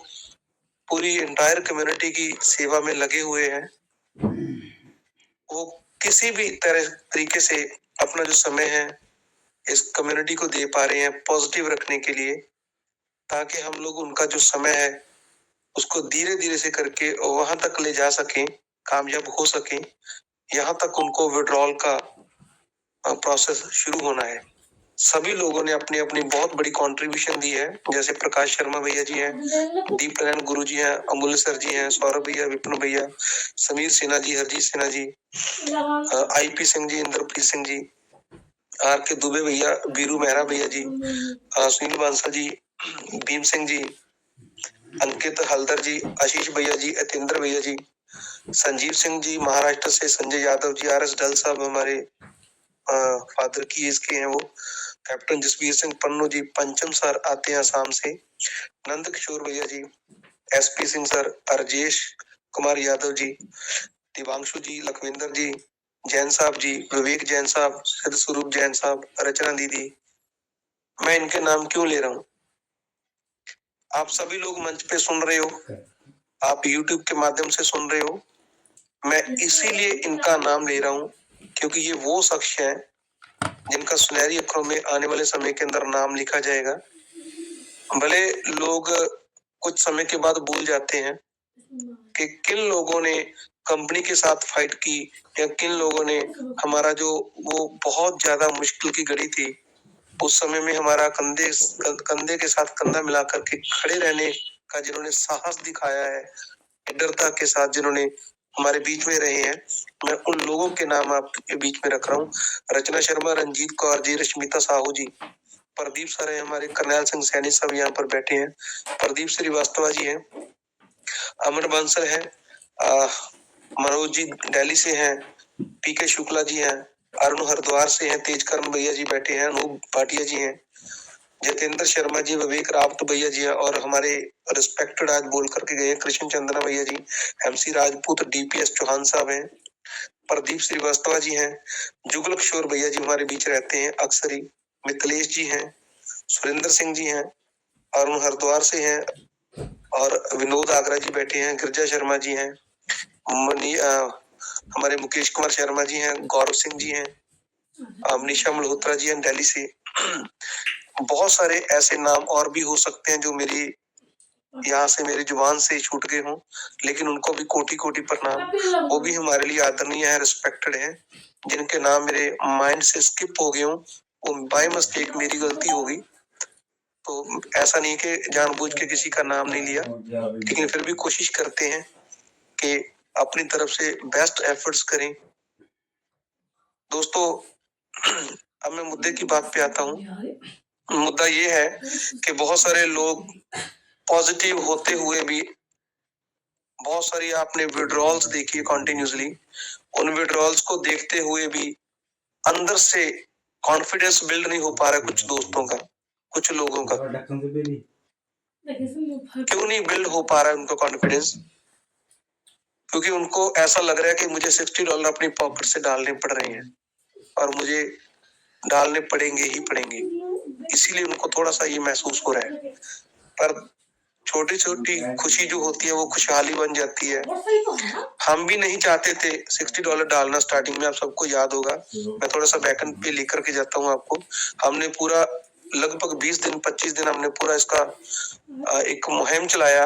पूरी एंटायर कम्युनिटी की सेवा में लगे हुए हैं। वो किसी भी तरीके से अपना जो समय है इस कम्युनिटी को दे पा रहे हैं पॉजिटिव रखने के लिए, ताकि हम लोग उनका जो समय है उसको धीरे धीरे से करके वहां तक ले जा सकें कामयाब हो सके, यहाँ तक उनको विड्रॉल का प्रोसेस शुरू होना है। सभी लोगों ने अपनी अपनी बहुत बड़ी कंट्रीब्यूशन दी है, जैसे प्रकाश शर्मा भैया जी हैं, दीप नारायण गुरु जी हैं, अमूल्य सर जी हैं, सौरभ भैया, विपिन भैया, Sameer Sinha ji, Harjeet Sinha ji, IP Singh ji, Inderpreet Singh ji, R K Dubey भैया, बीरू मेहरा भैया जी, सुनील बांसल जी, भीम सिंह जी, अंकित हल्दर जी, आशीष भैया जी, अतेंद्र भैया जी, संजीव सिंह जी महाराष्ट्र से, संजय यादव जी, आर एस डल साहब हमारे फादर की एज के हैं वो, कैप्टन जसवीर सिंह पन्नू जी, पंचम सर आते हैं आसाम से, नंद किशोर भैया जी, एसपी सिंह सर, अर्जेश कुमार यादव जी, दिवांशु जी, लखविंदर जी, जैन साहब जी, विवेक जैन साहब, सिद्ध स्वरूप जैन साहब, रचना दीदी। मैं इनके नाम क्यों ले रहा हूँ? आप सभी लोग मंच पे सुन रहे हो, आप YouTube के माध्यम से सुन रहे हो, मैं इसीलिए इनका नाम ले रहा हूँ क्योंकि ये वो शख्स हैं जिनका सुनहरी अक्षरों में आने वाले समय के अंदर नाम लिखा जाएगा। भले लोग कुछ समय के बाद भूल जाते हैं कि किन लोगों ने कंपनी के साथ फाइट की या किन लोगों ने हमारा जो वो बहुत ज्यादा मुश्किल की घड़ी थी उस समय में हमारा कंधे के साथ कंधा मिला करके खड़े रहने का जिन्होंने साहस दिखाया है, निडरता के साथ जिन्होंने हमारे बीच में रहे हैं, मैं उन लोगों के नाम आपके बीच में रख रहा हूँ। रचना शर्मा, रंजीत कौर जी, रश्मिता साहू जी, प्रदीप सर है हमारे, करनैल सिंह सैनी सब यहाँ पर बैठे हैं, प्रदीप श्रीवास्तव जी हैं, अमर बंसल है, मनोज जी दिल्ली से हैं, पीके शुक्ला जी हैं, अरुण हरिद्वार से हैं, तेजकर्म भैया जी बैठे हैं, अनूप भाटिया जी हैं, जितेंद्र शर्मा जी, विवेक रावत भैया जी हैं, और हमारे रिस्पेक्टेड आज बोल करके गए कृष्ण चंद्रा भैया जी, एमसी राजपूत, डीपीएस चौहान साहब हैं, प्रदीप श्रीवास्तव जी हैं, जुगल किशोर भैया जी हमारे बीच रहते हैं अक्सर ही, मिथिलेश जी हैं, सुरेंद्र सिंह जी हैं, अरुण हरिद्वार से हैं, और विनोद आगरा जी बैठे हैं, गिरजा शर्मा जी हैं, हमारे मुकेश कुमार शर्मा जी हैं, गौरव सिंह जी हैं, अमनीशा मल्होत्रा जी हैं दिल्ली से। बहुत सारे ऐसे नाम और भी हो सकते हैं जो मेरी यहाँ से मेरी जुबान से छूट गए हों, लेकिन उनको भी कोटि कोटि प्रणाम, वो भी हमारे लिए आदरणीय है, रिस्पेक्टेड है, जिनके नाम मेरे माइंड से स्किप हो गए हों, वो बाय मिस्टेक मेरी गलती होगी, तो ऐसा नहीं कि जानबूझ के किसी का नाम नहीं लिया, लेकिन फिर भी कोशिश करते हैं कि अपनी तरफ से बेस्ट एफर्ट्स करें। दोस्तों, अब मैं मुद्दे की बात पे आता हूँ। मुद्दा ये है कि बहुत सारे लोग पॉजिटिव होते हुए भी, बहुत सारी आपने विड्रॉल्स देखी है कंटिन्यूसली, उन विड्रॉल्स को देखते हुए भी अंदर से कॉन्फिडेंस बिल्ड नहीं हो पा रहा कुछ दोस्तों का, कुछ लोगों का। क्यों नहीं बिल्ड हो पा रहा है उनका कॉन्फिडेंस? क्योंकि उनको ऐसा लग रहा है कि मुझे $60 अपनी पॉकेट से डालने पड़ रहे हैं और मुझे डालने पड़ेंगे ही पड़ेंगे, इसीलिए उनको थोड़ा सा ये महसूस हो रहा है। पर छोटी छोटी खुशी जो होती है वो खुशहाली बन जाती है। हम भी नहीं चाहते थे $60 डालना स्टार्टिंग में, आप सबको याद होगा। मैं थोड़ा सा बैकएंड पे लेकर के जाता हूँ आपको। हमने पूरा लगभग 20 दिन 25 दिन हमने पूरा इसका एक मुहिम चलाया,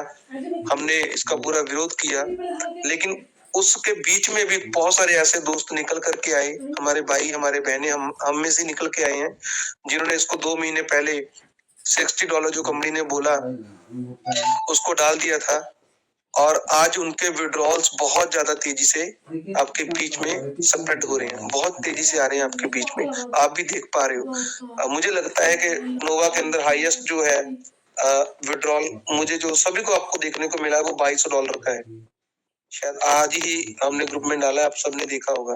हमने इसका पूरा विरोध किया, लेकिन उसके बीच में भी बहुत सारे ऐसे दोस्त निकल करके आए, हमारे भाई हमारे बहनें हम में से निकल के आए हैं, जिन्होंने इसको 2 महीने पहले $60 जो कंपनी ने बोला उसको डाल दिया था, और आज उनके विड्रॉल्स बहुत ज्यादा तेजी से आपके बीच में स्प्रेड हो रहे हैं, बहुत तेजी से आ रहे हैं आपके बीच में, आप भी देख पा रहे हो। मुझे लगता है कि नोवा के अंदर हाईएस्ट जो है विड्रॉल, मुझे जो सभी को आपको देखने को मिला वो $2200 का है, शायद आज ही हमने ग्रुप में डाला, आप सबने देखा होगा।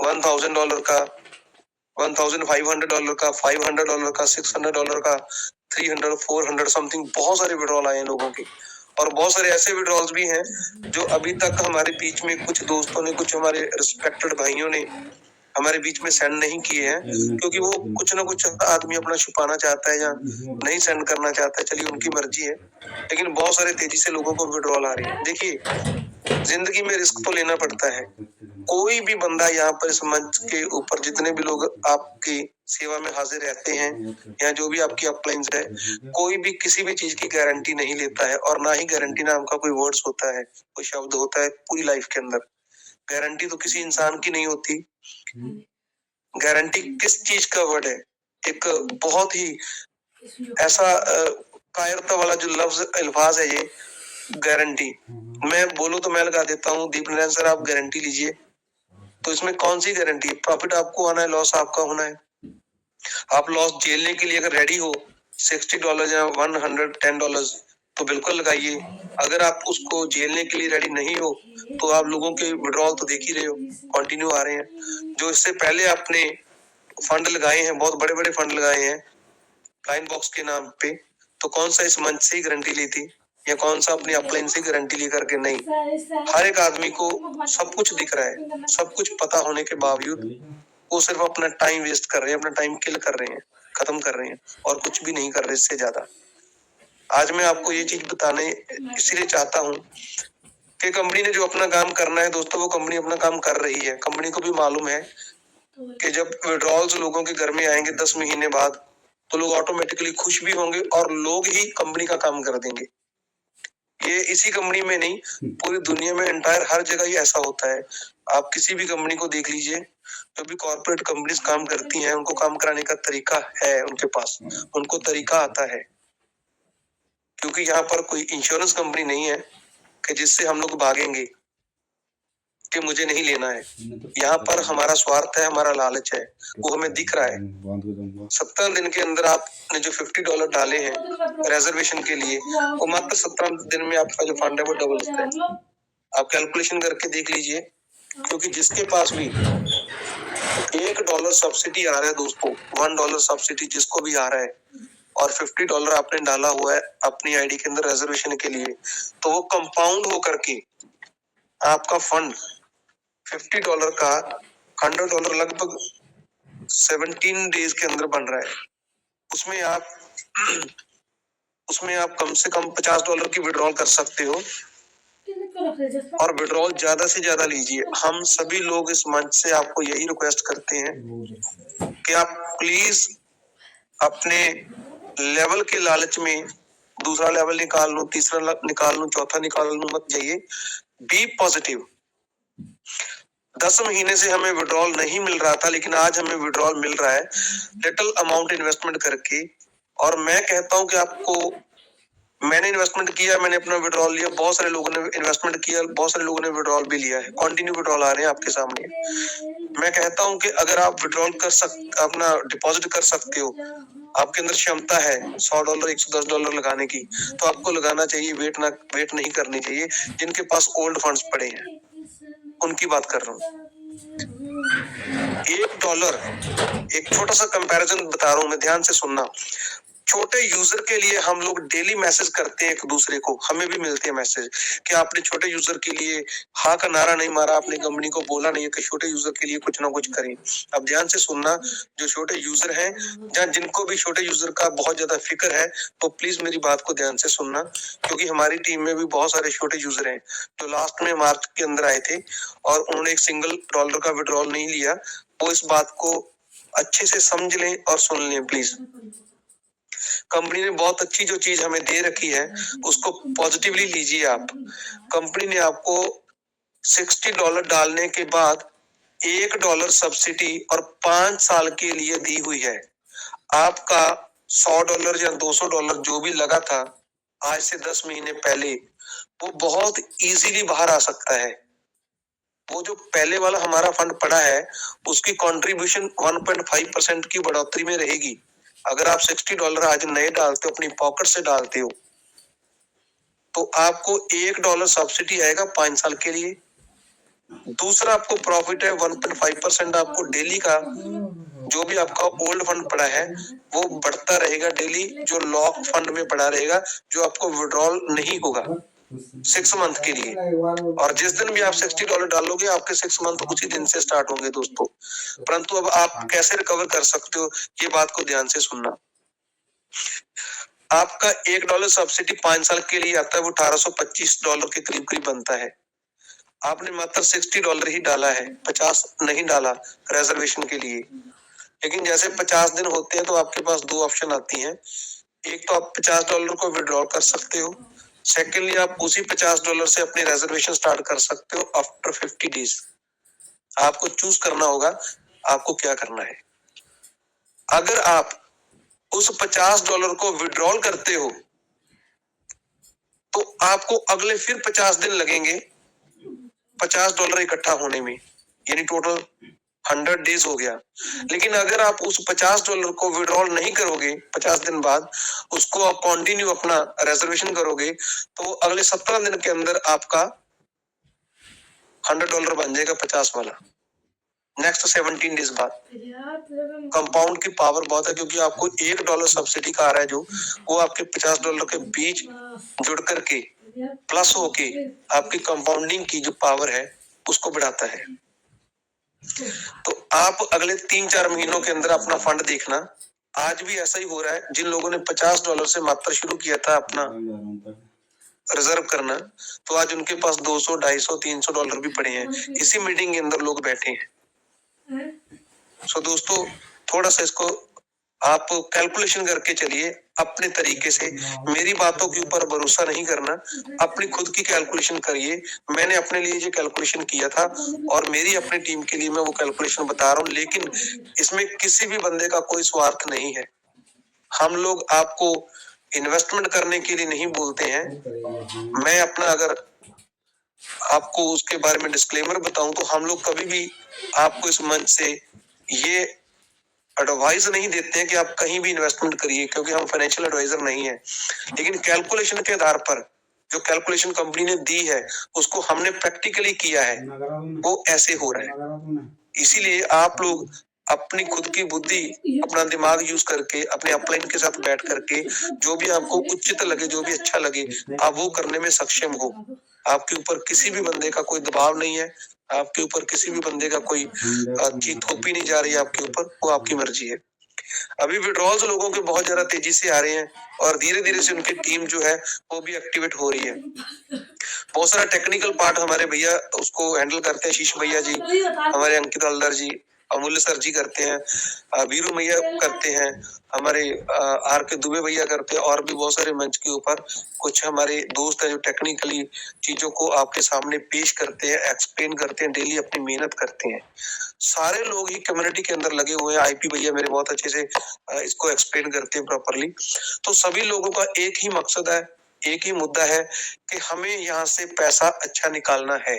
$1000 का, $1500 का, $500 का, $600 का, 300, 400 समथिंग, बहुत सारे विड्रॉल आए हैं लोगों के। और बहुत सारे ऐसे विड्रॉल्स भी हैं जो अभी तक हमारे बीच में कुछ दोस्तों ने, कुछ हमारे रिस्पेक्टेड भाइयों ने हमारे बीच में सेंड नहीं किए हैं, क्योंकि वो कुछ ना कुछ आदमी अपना छुपाना चाहता है या नहीं सेंड करना चाहता है, चलिए उनकी मर्जी है। लेकिन बहुत सारे तेजी से लोगों को विड्रॉल आ रही है। देखिए, जिंदगी में रिस्क तो लेना पड़ता है। कोई भी बंदा यहाँ पर इस मंच के ऊपर जितने भी लोग आपकी सेवा में हाजिर रहते हैं या जो भी आपकी अपलाइंस है, कोई भी किसी भी चीज की गारंटी नहीं लेता है, और ना ही गारंटी नाम का कोई वर्ड्स होता है, कोई शब्द होता है पूरी लाइफ के अंदर। गारंटी तो किसी इंसान की नहीं होती। गारंटी किस चीज का वर्ड है? एक बहुत ही ऐसा कायरता वाला जो लफ्ज अल्फाज है ये गारंटी। मैं बोलूं तो मैं लगा देता हूँ, दीपनारायण सर आप गारंटी लीजिए, तो इसमें कौन सी गारंटी? प्रॉफिट आपको आना है, लॉस आपका होना है। आप लॉस झेलने के लिए अगर रेडी हो $60 या $110 तो बिल्कुल लगाइए। अगर आप उसको झेलने के लिए रेडी नहीं हो तो आप लोगों के विड्रॉल तो देख ही रहे हो, कंटिन्यू आ रहे हैं। जो इससे पहले आपने फंड लगाए हैं, बहुत बड़े बड़े फंड लगाए हैं लाइन बॉक्स के नाम पे, तो कौन सा इस मंच से ही गारंटी ली थी या कौन सा अपनी अपलाइन से गारंटी ली करके? नहीं। हर एक आदमी को सब कुछ दिख रहा है, सब कुछ पता होने के बावजूद वो सिर्फ अपना टाइम वेस्ट कर रहे हैं, अपना टाइम किल कर रहे हैं, खत्म कर रहे हैं, और कुछ भी नहीं कर रहे इससे ज्यादा। आज मैं आपको ये चीज बताने इसलिए चाहता हूँ कि कंपनी ने जो अपना काम करना है दोस्तों, वो कंपनी अपना काम कर रही है। कंपनी को भी मालूम है कि जब विड्रॉल्स लोगों के घर में आएंगे 10 महीने बाद, तो लोग ऑटोमेटिकली खुश भी होंगे और लोग ही कंपनी का काम कर देंगे। ये इसी कंपनी में नहीं, पूरी दुनिया में एंटायर हर जगह ही ऐसा होता है। आप किसी भी कंपनी को देख लीजिए, जो भी कॉर्पोरेट कंपनीज काम करती हैं, उनको काम कराने का तरीका है उनके पास, उनको तरीका आता है। क्योंकि यहाँ पर कोई इंश्योरेंस कंपनी नहीं है कि जिससे हम लोग भागेंगे कि मुझे नहीं लेना है। यहाँ पर हमारा स्वार्थ है, हमारा लालच है, वो हमें दिख रहा है। 17 दिन के अंदर आपने जो $50 डाले हैं रिजर्वेशन के लिए, वो मात्र 17 दिन में आपका जो फंड है वो डबल होता है। आप कैलकुलेशन करके देख लीजिए, क्योंकि जिसके पास भी $1 सब्सिडी आ रहा है दोस्तों, $1 सब्सिडी जिसको भी आ रहा है, और $50 आपने डाला हुआ है अपनी आईडी के अंदर रिजर्वेशन के लिए, तो वो कंपाउंड होकर के आपका फंड $50 का $100 लगभग 17 डेज के अंदर बन रहा है। उसमें आप कम से कम $50 की विड्रॉल कर सकते हो, और विड्रॉल ज्यादा से ज्यादा लीजिए। हम सभी लोग इस मंच से आपको यही रिक्वेस्ट करते हैं कि आप प्लीज अपने लेवल के लालच में दूसरा लेवल निकाल लो, तीसरा निकाल लो, चौथा निकाल लो मत जाइए। B positive. 10 महीने से हमें विड्रॉल नहीं मिल रहा था, लेकिन आज हमें विड्रॉल मिल रहा है लिटिल अमाउंट इन्वेस्टमेंट करके। और मैं कहता हूं कि आपको, मैंने इन्वेस्टमेंट किया, मैंने अपना विड्रॉल लिया, बहुत सारे लोगों ने इन्वेस्टमेंट किया, बहुत सारे लोगों ने विड्रॉल भी लिया है, कंटिन्यू विड्रॉल आ रहे हैं आपके सामने। मैं कहता हूं कि अगर आप विड्रॉल अपना डिपॉजिट कर सकते हो, आपके अंदर क्षमता है $100 $110 लगाने की, तो आपको लगाना चाहिए। वेट नहीं करनी चाहिए। जिनके पास ओल्ड फंड्स पड़े हैं उनकी बात कर रहा हूँ। $1, एक छोटा सा कंपैरिजन बता रहा हूं मैं, ध्यान से सुनना। छोटे यूजर के लिए हम लोग डेली मैसेज करते हैं एक दूसरे को, हमें भी मिलते हैं मैसेज कि आपने छोटे यूजर के लिए हाँ का नारा नहीं मारा, आपने कंपनी को बोला नहीं है कि छोटे यूजर के लिए कुछ ना कुछ करें। अब ध्यान से सुनना, जो छोटे यूजर हैं या जिनको भी छोटे यूजर का बहुत ज्यादा फिक्र है, तो प्लीज मेरी बात को ध्यान से सुनना, क्योंकि हमारी टीम में भी बहुत सारे छोटे यूजर हैं जो लास्ट में मार्च के अंदर आए थे और उन्होंने $1 का विड्रॉल नहीं लिया। वो इस बात को अच्छे से समझ लें और सुन लें प्लीज। कंपनी ने बहुत अच्छी जो चीज हमें दे रखी है उसको पॉजिटिवली लीजिए आप। कंपनी ने आपको $60 डालने के बाद $1 सब्सिडी और 5 साल के लिए दी हुई है। आपका $100 या $200 जो भी लगा था आज से 10 महीने पहले, वो बहुत इजीली बाहर आ सकता है। वो जो पहले वाला हमारा फंड पड़ा है उसकी कंट्रीब्यूशन 1.5% की बढ़ोतरी में रहेगी। अगर आप $60 आज नए डालते हो, अपनी पॉकेट से डालते हो, तो आपको $1 सब्सिडी आएगा 5 साल के लिए। दूसरा आपको प्रॉफिट है 1.5% आपको डेली का, जो भी आपका ओल्ड फंड पड़ा है वो बढ़ता रहेगा डेली, जो लॉक फंड में पड़ा रहेगा, जो आपको विड्रॉल नहीं होगा। 6 मंथ के लिए, और जिस दिन भी आप $60 डालोगे आपके 6 मंथ उसी दिन से स्टार्ट होंगे दोस्तों। परंतु अब आप कैसे रिकवर कर सकते हो, ये बात को ध्यान से सुनना। आपका $1 सब्सिडी 5 साल के लिए आता है, वो $1825 के करीब करीब बनता है। आपने मात्र $60 ही डाला है, 50 नहीं डाला रिजर्वेशन के लिए। लेकिन जैसे 50 दिन होते हैं तो आपके पास 2 ऑप्शन आती हैं। एक तो आप $50 को विड्रॉ कर सकते हो, सेकेंडली आप उसी $50 से अपनी रिजर्वेशन स्टार्ट कर सकते हो आफ्टर 50 डेज। आपको चूज करना होगा आपको क्या करना है। अगर आप उस $50 को विड्रॉल करते हो तो आपको अगले फिर 50 दिन लगेंगे $50 इकट्ठा होने में, यानी टोटल 100 डेज हो गया। लेकिन अगर आप उस $50 को विड्रॉल नहीं करोगे 50 दिन बाद, उसको आप कंटिन्यू अपना रिजर्वेशन करोगे, तो अगले 17 दिन के अंदर आपका $100 बन जाएगा 50 वाला, नेक्स्ट 17 डेज बाद। कंपाउंड की पावर बहुत है, क्योंकि आपको $1 सब्सिडी का आ रहा है, जो वो आपके $50 के बीच जुड़ करके प्लस होके आपकी कंपाउंडिंग की जो पावर है उसको बढ़ाता है। तो आप अगले 3-4 महीनों के अंदर अपना फंड देखना। आज भी ऐसा ही हो रहा है, जिन लोगों ने $50 से मात्र शुरू किया था अपना रिजर्व करना, तो आज उनके पास $200, $250, $300 भी पड़े हैं। इसी मीटिंग के अंदर लोग बैठे हैं। सो दोस्तों, थोड़ा सा इसको आप कैलकुलेशन करके चलिए अपने तरीके से। मेरी बातों के ऊपर भरोसा नहीं करना, अपनी खुद की कैलकुलेशन करिए। मैंने अपने लिए ये कैलकुलेशन किया था और मेरी अपनी टीम के लिए मैं वो कैलकुलेशन बता रहा हूँ, लेकिन इसमें किसी भी बंदे का कोई स्वार्थ नहीं है। हम लोग आपको इन्वेस्टमेंट करने के लिए नहीं बोलते हैं। मैं अपना अगर आपको उसके बारे में डिस्क्लेमर बताऊं तो हम लोग कभी भी आपको इस मंच से ये एडवाइस नहीं देते हैं कि आप कहीं भी इन्वेस्टमेंट करिए, क्योंकि हम फाइनेंशियल एडवाइजर नहीं है। लेकिन कैलकुलेशन के आधार पर जो कैलकुलेशन कंपनी ने दी है उसको हमने प्रैक्टिकली किया है, वो ऐसे हो रहा है। इसीलिए आप लोग अपनी खुद की बुद्धि, अपना दिमाग यूज करके, अपने अपलाइन के साथ बैठ करके जो भी आपको उचित लगे, जो भी अच्छा लगे, आप वो करने में सक्षम हो। आपके ऊपर किसी भी बंदे का कोई दबाव नहीं है, आपके ऊपर किसी भी बंदे का कोई चीज थोपी नहीं जा रही है आपके ऊपर, वो आपकी मर्जी है। अभी विड्रॉल्स लोगों के बहुत ज्यादा तेजी से आ रहे हैं और धीरे धीरे से उनकी टीम जो है वो भी एक्टिवेट हो रही है। बहुत सारा टेक्निकल पार्ट हमारे भैया उसको हैंडल करते हैं, शीश भैया जी, हमारे अंकित हल्दर जी, अमूल्य सर जी करते हैं, वीरू भैया करते हैं, हमारे आर के दुबे भैया करते हैं, और भी बहुत सारे मंच के ऊपर कुछ हमारे दोस्त हैं जो टेक्निकली चीजों को आपके सामने पेश करते हैं, एक्सप्लेन करते हैं, डेली अपनी मेहनत करते हैं। सारे लोग ही कम्युनिटी के अंदर लगे हुए हैं। आईपी भैया मेरे बहुत अच्छे से इसको एक्सप्लेन करते हैं प्रॉपरली। तो सभी लोगों का एक ही मकसद है, एक ही मुद्दा है कि हमें यहाँ से पैसा अच्छा निकालना है।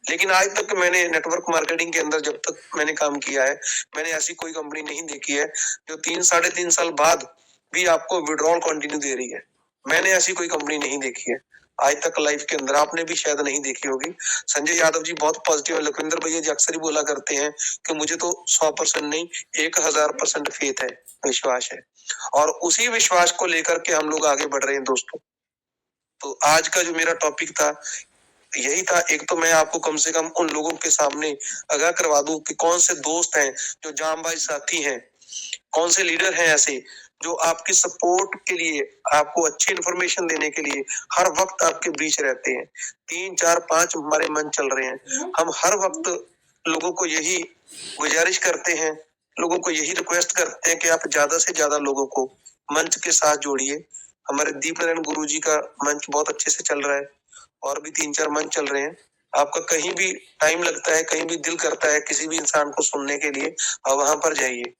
लेकिन आज तक मैंने नेटवर्क मार्केटिंग के अंदर जब तक मैंने काम किया है, मैंने ऐसी कोई कंपनी नहीं देखी है जो 3-3.5 साल बाद भी आपको विड्रॉल कंटिन्यू दे रही है। मैंने ऐसी कोई कंपनी नहीं देखी है आज तक लाइफ के अंदर, आपने भी शायद नहीं देखी होगी। संजय यादव जी बहुत पॉजिटिव है, लखविंदर भैया जी अक्सर ही बोला करते हैं कि मुझे तो 100% नहीं 1000% फेथ है, विश्वास है, और उसी विश्वास को लेकर के हम लोग आगे बढ़ रहे हैं दोस्तों। तो आज का जो मेरा टॉपिक था यही था। एक तो मैं आपको कम से कम उन लोगों के सामने आगाह करवा दूं कि कौन से दोस्त हैं जो जांबाज साथी हैं, कौन से लीडर हैं ऐसे जो आपकी सपोर्ट के लिए, आपको अच्छी इन्फॉर्मेशन देने के लिए हर वक्त आपके बीच रहते हैं। 3, 4, 5 हमारे मन चल रहे हैं। हम हर वक्त लोगों को यही गुजारिश करते हैं, लोगों को यही रिक्वेस्ट करते हैं कि आप ज्यादा से ज्यादा लोगों को मंच के साथ जोड़िए। हमारे दीप नारायण गुरु जी का मंच बहुत अच्छे से चल रहा है, और भी 3-4 मंच चल रहे हैं। आपका कहीं भी टाइम लगता है, कहीं भी दिल करता है किसी भी इंसान को सुनने के लिए, आप वहां पर जाइए।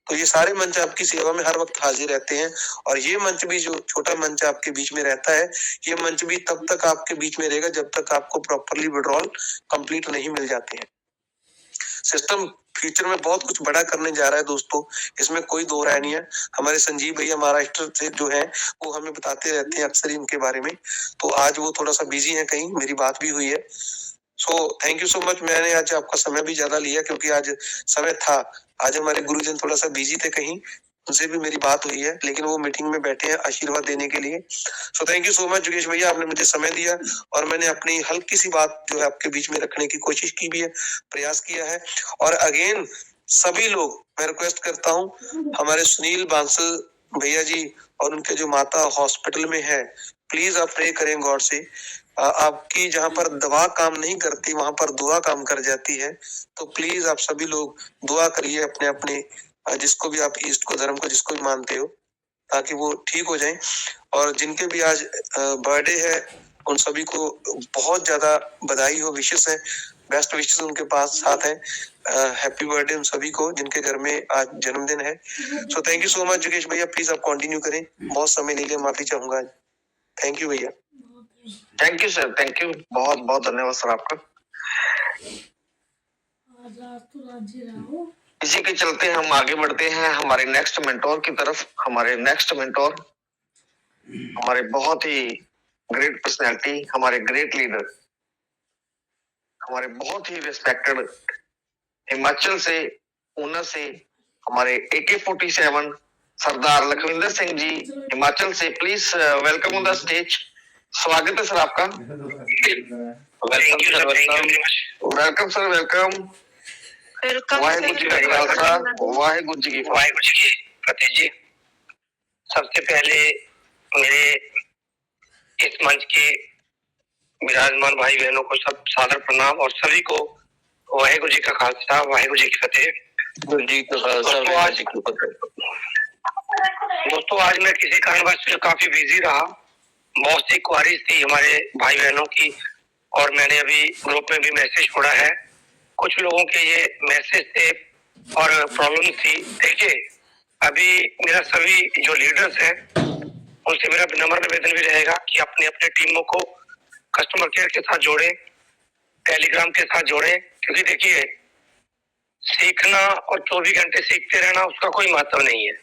तो ये सारे मंच आपकी सेवा में हर वक्त हाजिर रहते हैं, और ये मंच भी जो छोटा मंच आपके बीच में रहता है, ये मंच भी तब तक आपके बीच में रहेगा जब तक आपको प्रॉपरली विड्रॉल कंप्लीट नहीं मिल जाते हैं। सिस्टम फ्यूचर में बहुत कुछ बड़ा करने जा रहा है दोस्तों, इसमें कोई दो राय नहीं है। हमारे संजीव भैया महाराष्ट्र से जो है वो हमें बताते रहते हैं अक्सर इनके बारे में। तो आज वो थोड़ा सा बिजी है, कहीं मेरी बात भी हुई है। So thank you so much. मैंने आज आपका समय भी ज्यादा लिया क्योंकि आज समय था, आज हमारे गुरुजन थोड़ा सा बिजी थे कहीं, उनसे भी मेरी बात हुई है, लेकिन वो मीटिंग में बैठे हैं आशीर्वाद देने के लिए। So thank you so much Yogesh भैया, आपने मुझे समय दिया और मैंने अपनी हल्की सी बात जो है आपके बीच में रखने की कोशिश की भी है, प्रयास किया है। और अगेन सभी लोग मैं रिक्वेस्ट करता हूँ, हमारे सुनील बांसल भैया जी और उनके जो माता हॉस्पिटल में है, प्लीज आप प्रे करें गॉड से। आपकी जहाँ पर दवा काम नहीं करती वहां पर दुआ काम कर जाती है, तो प्लीज आप सभी लोग दुआ करिए अपने अपने जिसको भी आप इष्ट को धर्म को जिसको भी मानते हो, ताकि वो ठीक हो जाए। और जिनके भी आज बर्थडे है उन सभी को बहुत ज्यादा बधाई हो, विशेष है, बेस्ट विशेष उनके पास साथ है। हैप्पी बर्थडे उन सभी को जिनके घर में आज जन्मदिन है। So thank you so much Yogesh भैया, प्लीज आप कंटिन्यू करें, बहुत समय नहीं लिया, माफी चाहूंगा। थैंक यू भैया। Thank you sir, thank you, बहुत बहुत धन्यवाद सर आपका। इसी के चलते हम आगे बढ़ते हैं हमारे नेक्स्ट मेंटोर की तरफ। हमारे नेक्स्ट मेंटोर हमारे बहुत ही ग्रेट पर्सनैलिटी, हमारे ग्रेट लीडर, हमारे बहुत ही रिस्पेक्टेड हिमाचल से, ऊना से हमारे AK-47 सरदार लखविंदर सिंह जी हिमाचल से। Please welcome on the stage. स्वागत है सर आपका। Welcome sir, welcome. Waheguru ji का खालसा, वाहेगुरु जी की फतेह जी। सबसे पहले मेरे इस मंच के विराजमान भाई बहनों को सब सादर प्रणाम और सभी को वाहेगुरु जी का खालसा, वाहेगुरु जी की फतेह। दोस्तों आज मैं किसी कारणवश काफी बिजी रहा, बहुत सी क्वारीज थी हमारे भाई बहनों की और मैंने अभी ग्रुप में भी मैसेज छोड़ा है। कुछ लोगों के ये मैसेज थे और प्रॉब्लम थी। देखिए अभी मेरा सभी जो लीडर्स हैं उनसे मेरा नम्र निवेदन भी रहेगा कि अपने अपने टीमों को कस्टमर केयर के साथ जोड़ें, टेलीग्राम के साथ जोड़ें, क्योंकि देखिए सीखना और 24 घंटे सीखते रहना उसका कोई महत्व नहीं है।